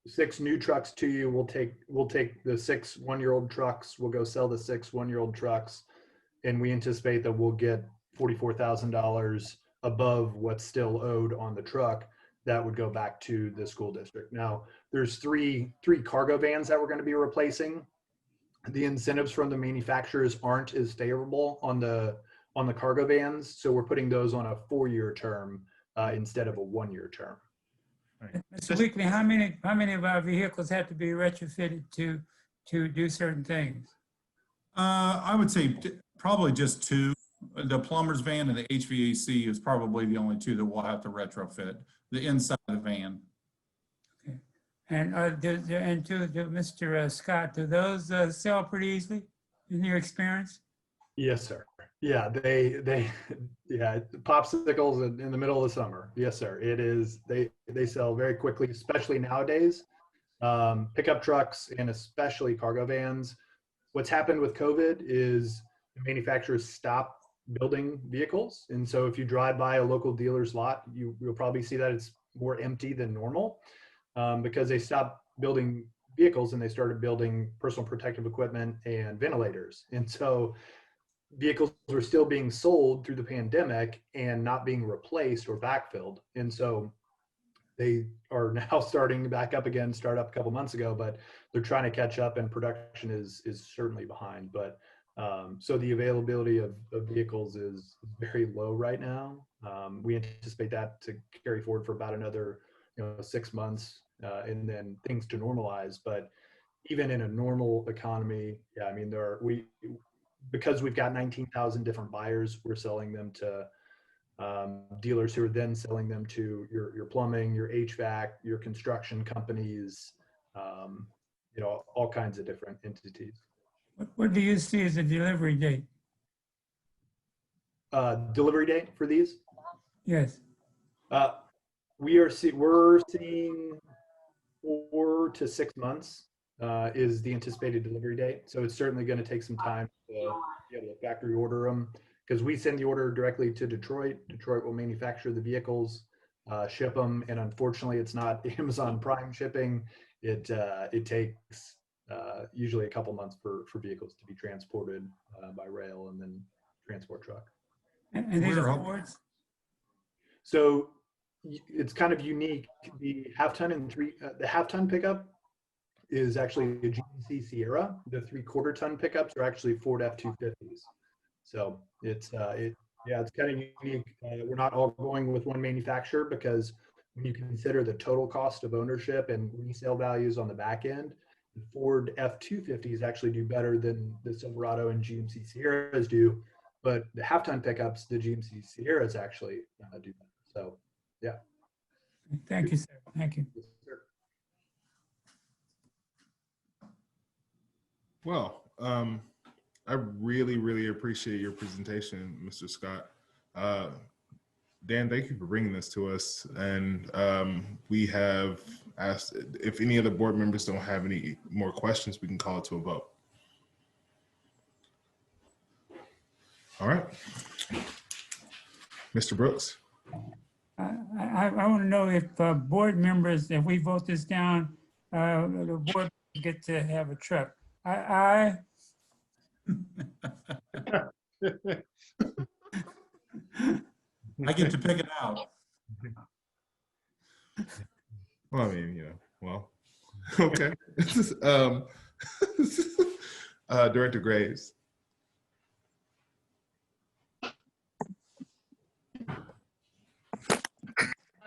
6 new trucks to you. We'll take the 6 one-year-old trucks. We'll go sell the 6 one-year-old trucks, and we anticipate that we'll get $44,000 above what's still owed on the truck. That would go back to the school district. Now, there's three cargo vans that we're going to be replacing. The incentives from the manufacturers aren't as favorable on the cargo vans, so we're putting those on a 4-year term instead of a 1-year term. Mr. Weekly, how many of our vehicles have to be retrofitted to do certain things? I would say probably just 2. The plumber's van and the HVAC is probably the only 2 that we'll have to retrofit, the inside of the van. Okay. And to Mr. Scott, do those sell pretty easily in your experience? Yes, sir. Yeah, they popsicles in the middle of the summer. Yes, sir. It is. They sell very quickly, especially nowadays. Pickup trucks and especially cargo vans. What's happened with COVID is the manufacturers stop building vehicles, and so if you drive by a local dealer's lot, you'll probably see that it's more empty than normal because they stopped building vehicles and they started building personal protective equipment and ventilators, and so vehicles were still being sold through the pandemic and not being replaced or backfilled. And so they are now starting back up again, start up a couple months ago, but they're trying to catch up and production is certainly behind. But so the availability of vehicles is very low right now. We anticipate that to carry forward for about another 6 months and then things to normalize. But even in a normal economy, yeah, I mean, because we've got 19,000 different buyers, we're selling them to dealers who are then selling them to your plumbing, your HVAC, your construction companies, all kinds of different entities. What do you see as a delivery date? Delivery date for these? Yes. We're seeing 4 to 6 months is the anticipated delivery date. So it's certainly going to take some time to be able to factory order them because we send the order directly to Detroit. Detroit will manufacture the vehicles, ship them, and unfortunately, it's not Amazon Prime shipping. It takes usually a couple months for vehicles to be transported by rail and then transport truck. And these are Fords? So it's kind of unique. The half-ton pickup is actually a GMC Sierra. The 3/4-ton pickups are actually Ford F-250s. So it's kind of unique. We're not all going with one manufacturer because when you consider the total cost of ownership and resale values on the back end, the Ford F-250s actually do better than the Silverado and GMC Sierras do, but the half-ton pickups, the GMC Sierras actually do better. So, yeah. Thank you, sir. Thank you. Yes, sir. Well, I really, really appreciate your presentation, Mr. Scott. Dan, thank you for bringing this to us. And we have asked if any other board members don't have any more questions, we can call it to a vote. All right. Mr. Brooks. I want to know if board members, if we vote this down, the board get to have a truck. I get to pick it out. Well, I mean, you know, well, okay. Director Graves.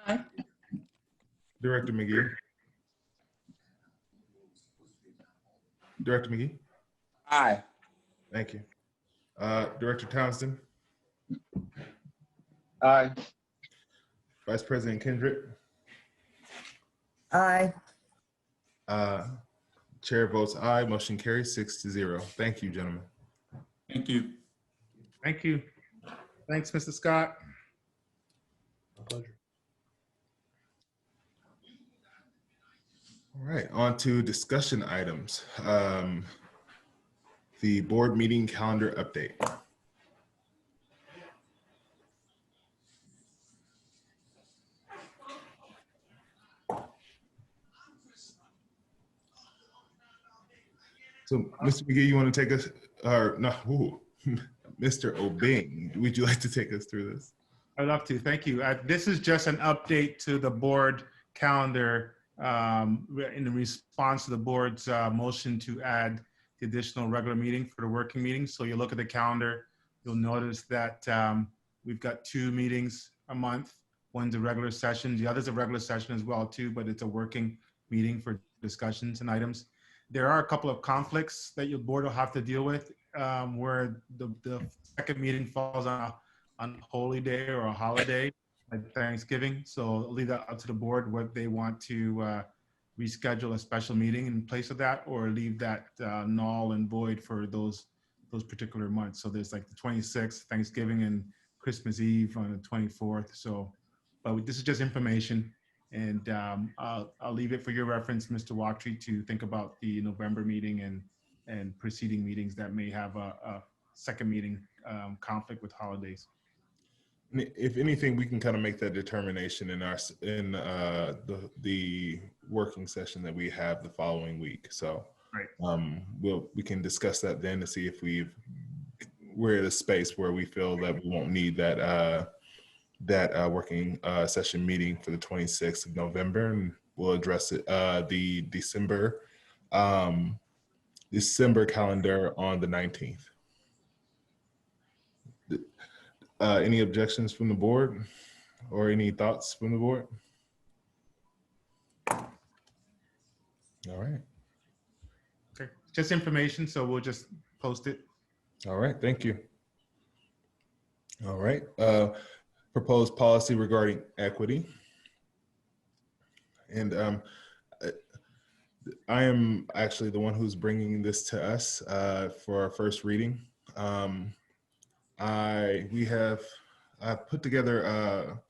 Aye. Director McGee. Director McGee. Aye. Thank you. Director Townsend. Aye. Vice President Kendrick. Aye. Chair votes aye. Motion carries 6-0. Thank you, gentlemen. Thank you. Thank you. Thanks, Mr. Scott. My pleasure. All right, on to discussion items. The board meeting calendar update. So, Mr. McGee, you want to take us, or no, ooh, Mr. Obing, would you like to take us through this? I'd love to. Thank you. This is just an update to the board calendar in response to the board's motion to add the additional regular meeting for the working meeting. So you look at the calendar, you'll notice that we've got 2 meetings a month. One's a regular session. The other's a regular session as well too, but it's a working meeting for discussions and items. There are a couple of conflicts that your board will have to deal with where the second meeting falls on a holy day or a holiday like Thanksgiving. So I'll leave that up to the board what they want to reschedule a special meeting in place of that, or leave that null and void for those particular months. So there's like the 26th, Thanksgiving, and Christmas Eve on the 24th. So, but this is just information, and I'll leave it for your reference, Mr. Watry, to think about the November meeting and preceding meetings that may have a second meeting conflict with holidays. If anything, we can kind of make that determination in the working session that we have the following week. So right. We can discuss that then to see if we're at a space where we feel that we won't need that working session meeting for the 26th of November, and we'll address it the December calendar on the 19th. Any objections from the board or any thoughts from the board? All right. Okay, just information, so we'll just post it. All right, thank you. All right, proposed policy regarding equity. And I am actually the one who's bringing this to us for our first reading. I've put together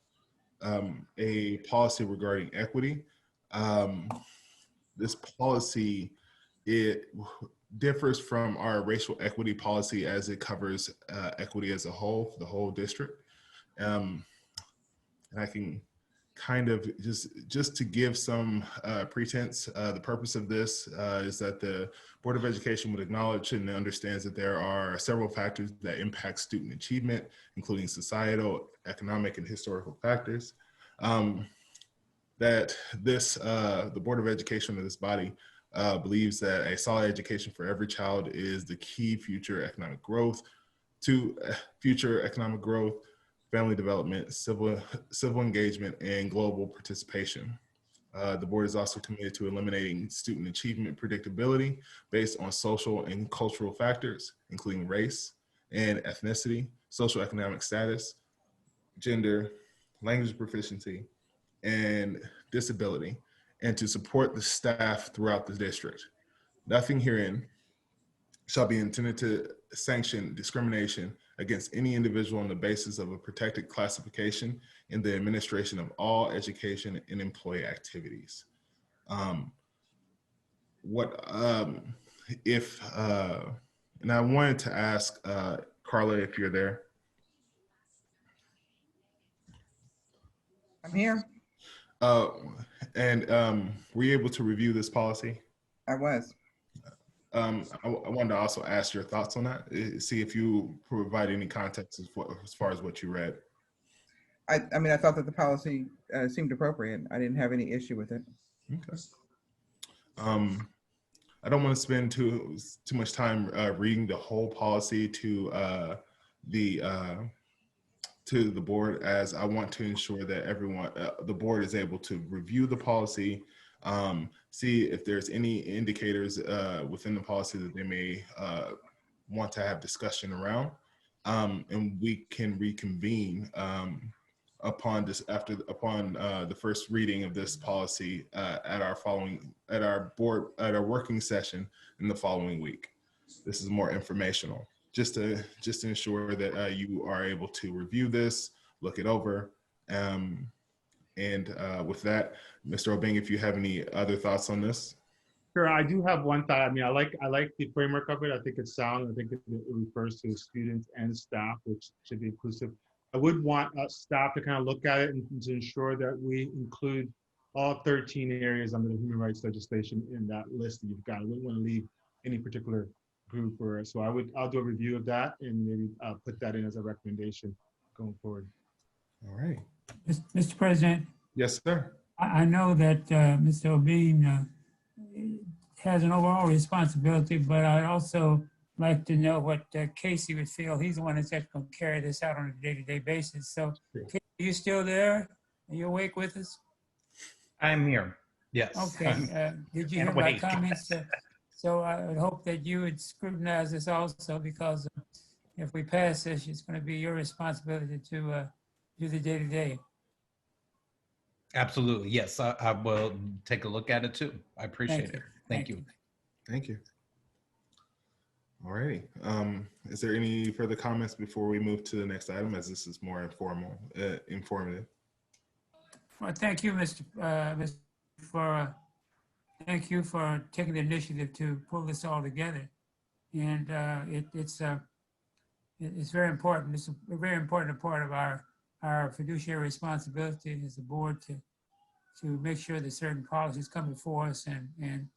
a policy regarding equity. This policy, it differs from our racial equity policy as it covers equity as a whole, for the whole district. And I can kind of just to give some pretense, the purpose of this is that the Board of Education would acknowledge and understands that there are several factors that impact student achievement, including societal, economic, and historical factors. That the Board of Education of this body believes that a solid education for every child is the key future economic growth family development, civil engagement, and global participation. The board is also committed to eliminating student achievement predictability based on social and cultural factors, including race and ethnicity, social economic status, gender, language proficiency, and disability, and to support the staff throughout the district. Nothing herein shall be intended to sanction discrimination against any individual on the basis of a protected classification in the administration of all education and employee activities. And I wanted to ask Carla if you're there. I'm here. Were you able to review this policy? I was. I wanted to also ask your thoughts on that, see if you provide any context as far as what you read. I mean, I thought that the policy seemed appropriate. I didn't have any issue with it. Okay. I don't want to spend too much time reading the whole policy to the board, as I want to ensure that everyone, the board is able to review the policy, see if there's any indicators within the policy that they may want to have discussion around, and we can reconvene upon the first reading of this policy at our working session in the following week. This is more informational, just to ensure that you are able to review this, look it over, and with that, Mr. Obeng, if you have any other thoughts on this. Sure, I do have one thought. I mean, I like the framework of it. I think it's sound. I think it refers to students and staff, which should be inclusive. I would want staff to kind of look at it and to ensure that we include all 13 areas under the human rights legislation in that list that you've got. I wouldn't want to leave any particular group, or so I'll do a review of that and maybe put that in as a recommendation going forward. All right. Mr. President. Yes, sir. I know that Mr. Obeng has an overall responsibility, but I'd also like to know what Casey would feel. He's the one that's going to carry this out on a day-to-day basis. So, Casey, are you still there? Are you awake with us? I'm here. Yes. Okay. Did you hear my comments? So I would hope that you would scrutinize this also, because if we pass this, it's going to be your responsibility to do the day-to-day. Absolutely. Yes, I will take a look at it too. I appreciate it. Thank you. Thank you. All righty. Is there any further comments before we move to the next item, as this is more informative? Well, thank you, thank you for taking the initiative to pull this all together. And it's very important. It's a very important part of our fiduciary responsibility as a board to make sure that certain policies come before us and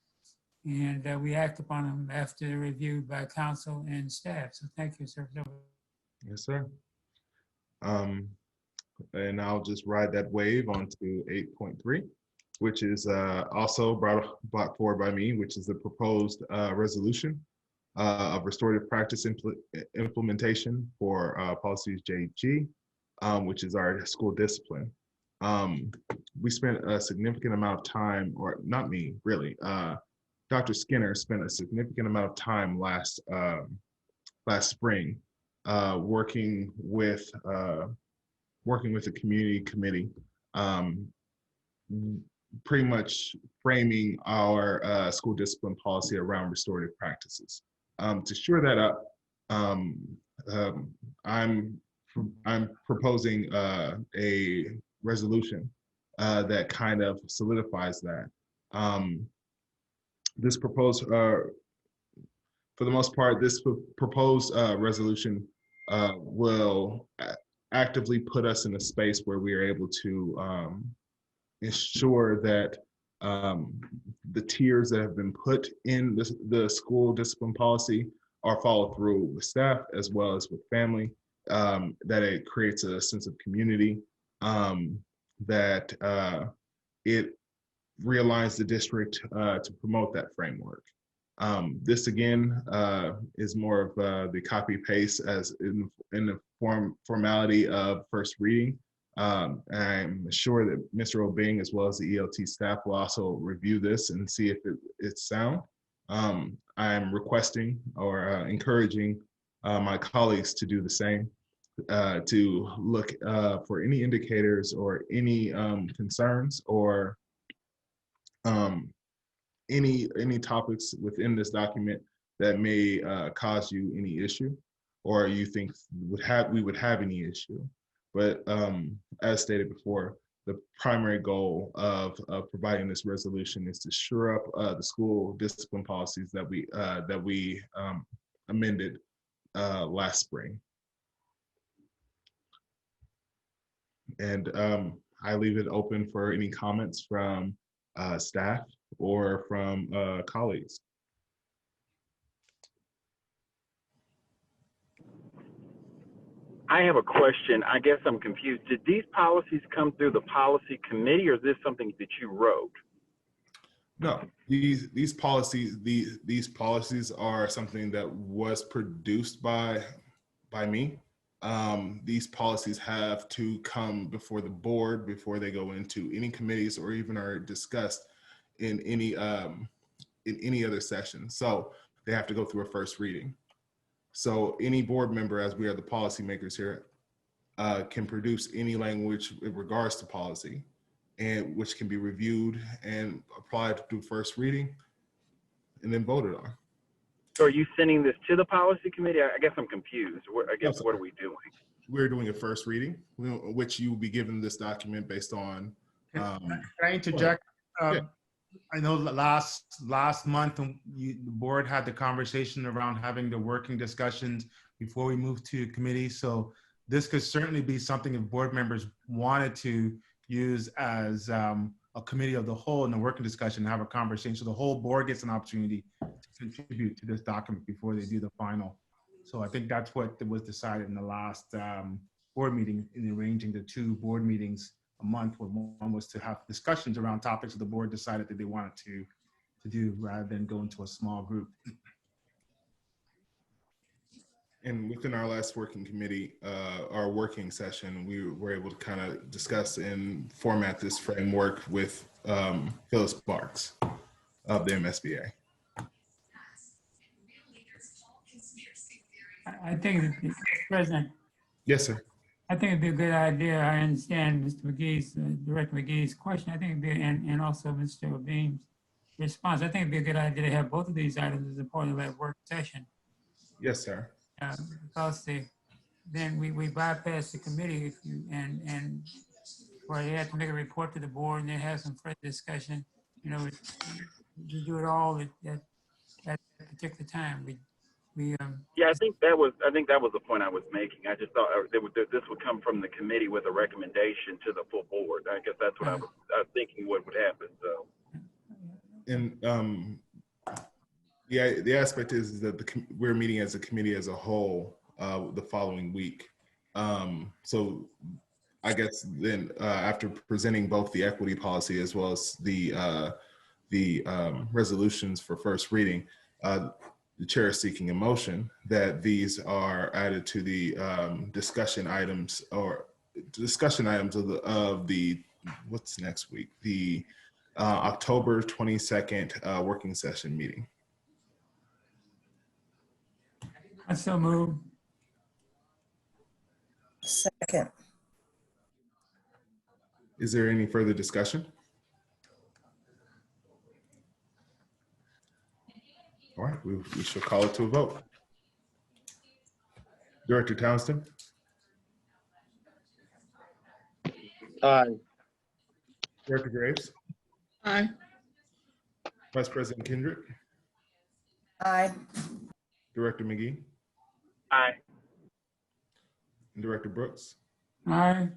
we act upon them after they're reviewed by council and staff. So thank you, sir. Yes, sir. And I'll just ride that wave onto 8.3, which is also brought forward by me, which is the proposed resolution of restorative practice implementation for policies JG, which is our school discipline. We spent a significant amount of time, or not me, really, Dr. Skinner spent a significant amount of time last spring working with the community committee, pretty much framing our school discipline policy around restorative practices. To shore that up, I'm proposing a resolution that kind of solidifies that. This proposed, for the most part, this proposed resolution will actively put us in a space where we are able to ensure that the tiers that have been put in the school discipline policy are followed through with staff as well as with family, that it creates a sense of community, that it realigns the district to promote that framework. This again is more of the copy paste as in the formality of first reading. I'm sure that Mr. Obing as well as the ELT staff will also review this and see if it's sound. I'm requesting or encouraging my colleagues to do the same, to look for any indicators or any concerns or any topics within this document that may cause you any issue or you think we would have any issue. But as stated before, the primary goal of providing this resolution is to shore up the school discipline policies that we amended last spring. And I leave it open for any comments from staff or from colleagues. I have a question. I guess I'm confused. Did these policies come through the policy committee, or is this something that you wrote? No, these policies are something that was produced by me. These policies have to come before the board before they go into any committees or even are discussed in any other session. So they have to go through a first reading. So any board member, as we are the policymakers here, can produce any language in regards to policy, and which can be reviewed and applied to first reading and then voted on. So are you sending this to the policy committee? I guess I'm confused. What are we doing? We're doing a first reading, which you will be given this document based on. Can I interject? I know last month the board had the conversation around having the working discussions before we moved to committee. So this could certainly be something if board members wanted to use as a committee of the whole in the working discussion, have a conversation. So the whole board gets an opportunity to contribute to this document before they do the final. So I think that's what was decided in the last board meeting in arranging the two board meetings a month, where one was to have discussions around topics that the board decided that they wanted to do rather than go into a small group. And within our last working committee, our working session, we were able to kind of discuss and format this framework with Phyllis Sparks of the MSBA. I think, Mr. President. Yes, sir. I think it'd be a good idea. I understand Mr. McGee's, Director McGee's question. I think it'd be, and also Mr. Obing's response. I think it'd be a good idea to have both of these items as a part of that work session. Yes, sir. Because then we bypass the committee and where they have to make a report to the board and then have some fresh discussion. You know, we do it all at a particular time. Yeah, I think that was the point I was making. I just thought this would come from the committee with a recommendation to the full board. I guess that's what I was thinking what would happen. So, and the aspect is that we're meeting as a committee as a whole the following week. So I guess then after presenting both the equity policy as well as the resolutions for first reading, the chair is seeking a motion that these are added to the discussion items of the what's next week, the October 22nd working session meeting. I so move. Second. Is there any further discussion? All right, we shall call it to a vote. Director Townsend? Aye. Director Graves? Aye. Vice President Kendrick? Aye. Director McGee? Aye. And Director Brooks? Aye.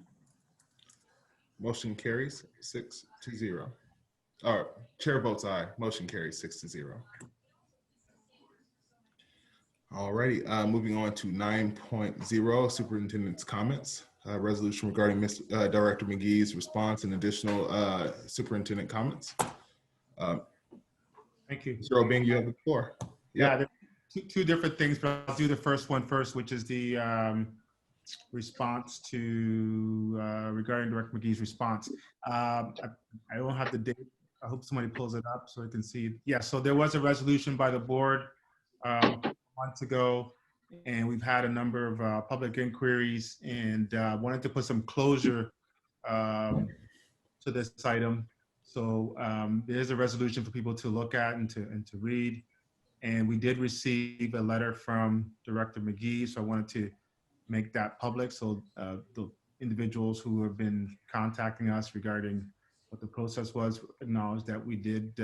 Motion carries 6-0. Chair votes aye. Motion carries 6-0. All righty, moving on to 9.0, Superintendent's comments. Resolution regarding Director McGee's response and additional superintendent comments. Thank you. Mr. Obeng, you have the floor. Yeah, there are two different things, but I'll do the first one first, which is the response to regarding Director McGee's response. I don't have the date. I hope somebody pulls it up so I can see. Yeah, so there was a resolution by the board months ago, and we've had a number of public inquiries, and wanted to put some closure to this item. So there's a resolution for people to look at and to read. And we did receive a letter from Director McGee, so I wanted to make that public. So the individuals who have been contacting us regarding what the process was acknowledge that we did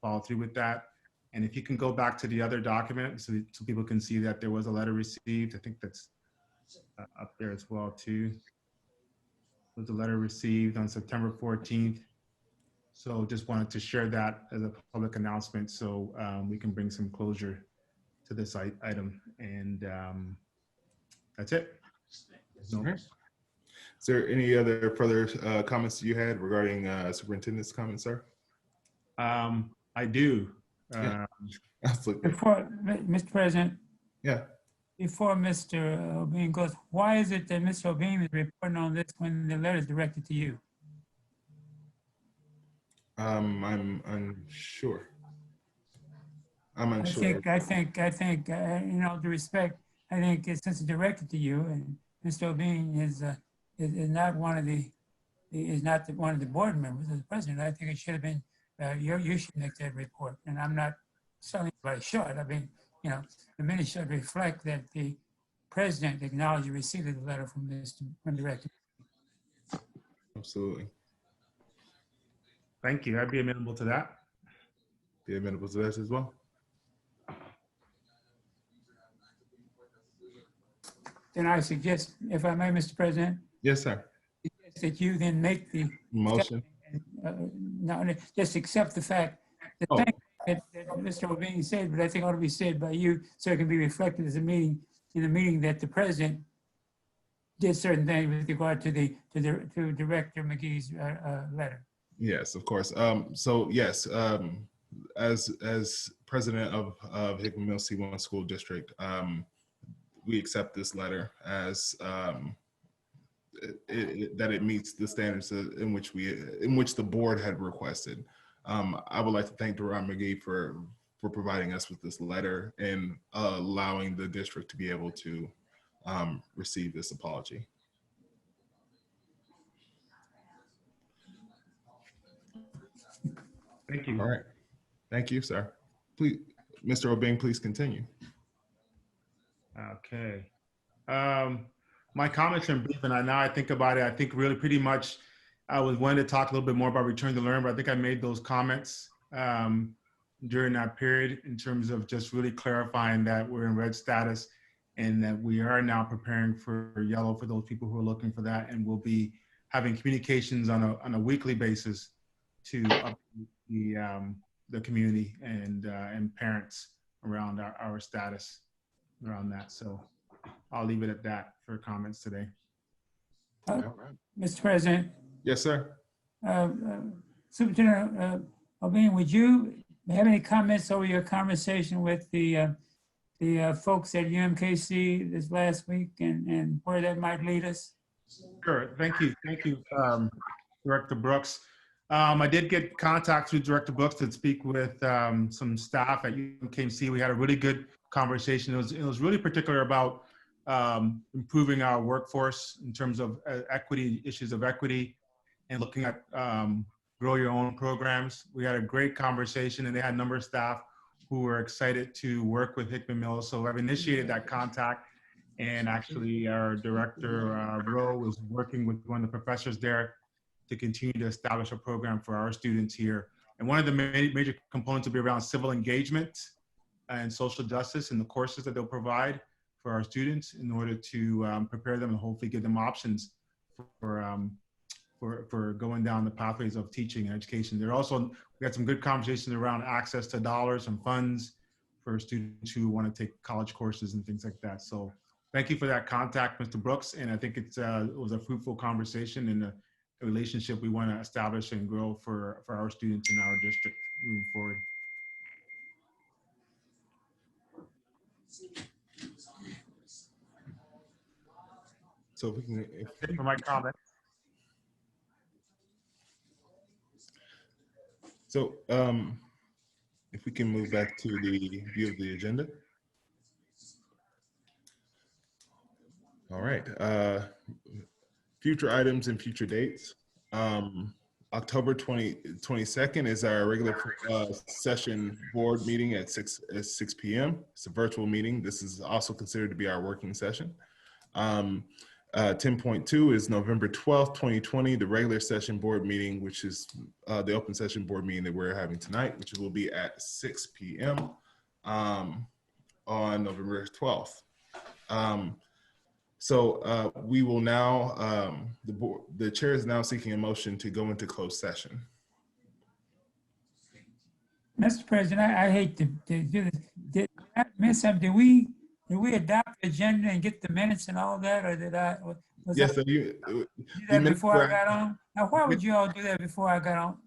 follow through with that. And if you can go back to the other document so people can see that there was a letter received, I think that's up there as well too. There was a letter received on September 14th. So just wanted to share that as a public announcement so we can bring some closure to this item. And that's it. No. Is there any other further comments you had regarding superintendent's comments, sir? I do. Before, Mr. President. Yeah. Before Mr. Obeng goes, why is it that Mr. Obeng is reporting on this when the letter is directed to you? I'm unsure. I'm unsure. I think, you know, the respect, I think since it's directed to you and Mr. Obeng is not one of the, one of the board members of the president, I think it should have been, you should make that report. And I'm not selling anybody short. I mean, you know, the minute should reflect that the president acknowledged the receipt of the letter from Director. Absolutely. Thank you. I'd be amenable to that. Be amenable to that as well. Then I suggest, if I may, Mr. President. Yes, sir. That you then make the motion. No, just accept the fact that that Mr. Obeng said, but I think ought to be said by you, so it can be reflected as a meeting in the meeting that the president did certain things with regard to Director McGee's letter. Yes, of course. So yes, as president of Hickman Mills C-1 School District, we accept this letter as that it meets the standards in which the board had requested. I would like to thank Director McGee for providing us with this letter and allowing the district to be able to receive this apology. Thank you. All right. Thank you, sir. Please, Mr. Obeng, please continue. Okay. My comments are brief, and now I think about it, I think really pretty much I was wanting to talk a little bit more about return to learn, but I think I made those comments during that period in terms of just really clarifying that we're in red status and that we are now preparing for yellow for those people who are looking for that, and we'll be having communications on a weekly basis to update the community and parents around our status around that. So I'll leave it at that for comments today. Mr. President. Yes, sir. Superintendent Obeng, would you have any comments over your conversation with the folks at UMKC this last week and where that might lead us? Sure. Thank you, Director Brooks. I did get contact through Director Brooks to speak with some staff at UMKC. We had a really good conversation. It was really particular about improving our workforce in terms of equity, issues of equity, and looking at grow your own programs. We had a great conversation, and they had a number of staff who were excited to work with Hickman Mills. So I've initiated that contact, and actually our director, Rowe, was working with one of the professors there to continue to establish a program for our students here. And one of the major components will be around civil engagement and social justice in the courses that they'll provide for our students in order to prepare them and hopefully give them options for going down the pathways of teaching and education. We had some good conversations around access to dollars and funds for students who want to take college courses and things like that. So thank you for that contact, Mr. Brooks. And I think it was a fruitful conversation and a relationship we want to establish and grow for our students in our district moving forward. So if we can, For my comment. so if we can move back to the view of the agenda. All right. Future items and future dates. October 22nd is our regular session board meeting at 6 p.m. It's a virtual meeting. This is also considered to be our working session. 10.2 is November 12th, 2020, the regular session board meeting, which is the open session board meeting that we're having tonight, which will be at 6 p.m. On November 12th. So we will now, the chair is now seeking a motion to go into closed session. Mr. President, I hate to do this. Did I miss something? Did we adopt the agenda and get the minutes and all that, or did I? Yes, so do that before I got on? Now, why would you all do that before I got on?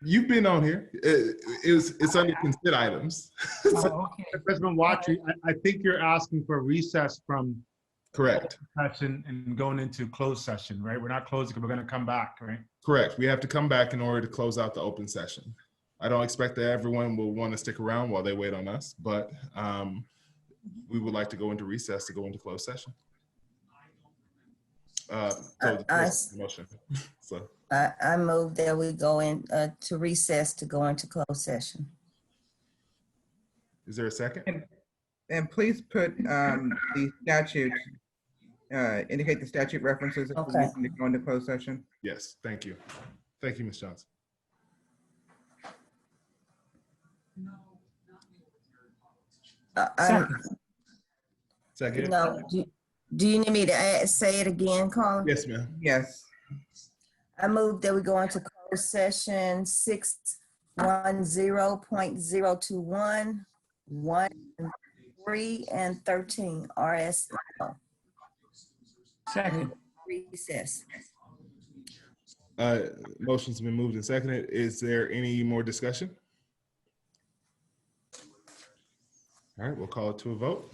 You've been on here. It's under consent items. Oh, okay. President Watry, I think you're asking for a recess from correct session and going into closed session, right? We're not closing, we're going to come back, right? Correct. We have to come back in order to close out the open session. I don't expect that everyone will want to stick around while they wait on us, but we would like to go into recess to go into closed session. Motion. So I move that we go in to recess to go into closed session. Is there a second? And please put the statute, indicate the statute references if we need to go into closed session. Yes, thank you. Thank you, Ms. Johnson. Second. No, do you need me to say it again, Colin? Yes, ma'am. Yes. I move that we go into closed session 610.021, 1, 3, and 13 RSL. Second. Recess. Motion's been moved and seconded. Is there any more discussion? All right, we'll call it to a vote.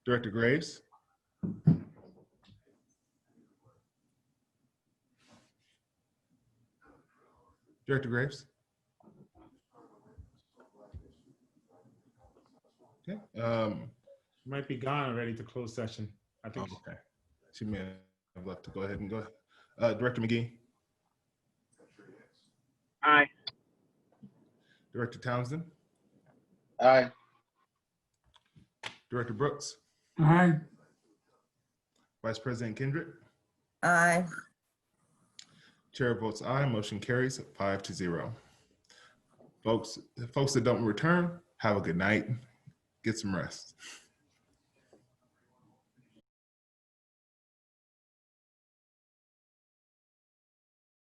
Director Graves. Director Graves. Okay. She might be gone already to close session. I think. Oh, okay. She may have left to go ahead and go. Director McGee. Aye. Director Townsend. Aye. Director Brooks. Aye. Vice President Kendrick. Aye. Chair votes aye. Motion carries 5-0. Folks that don't return, have a good night. Get some rest.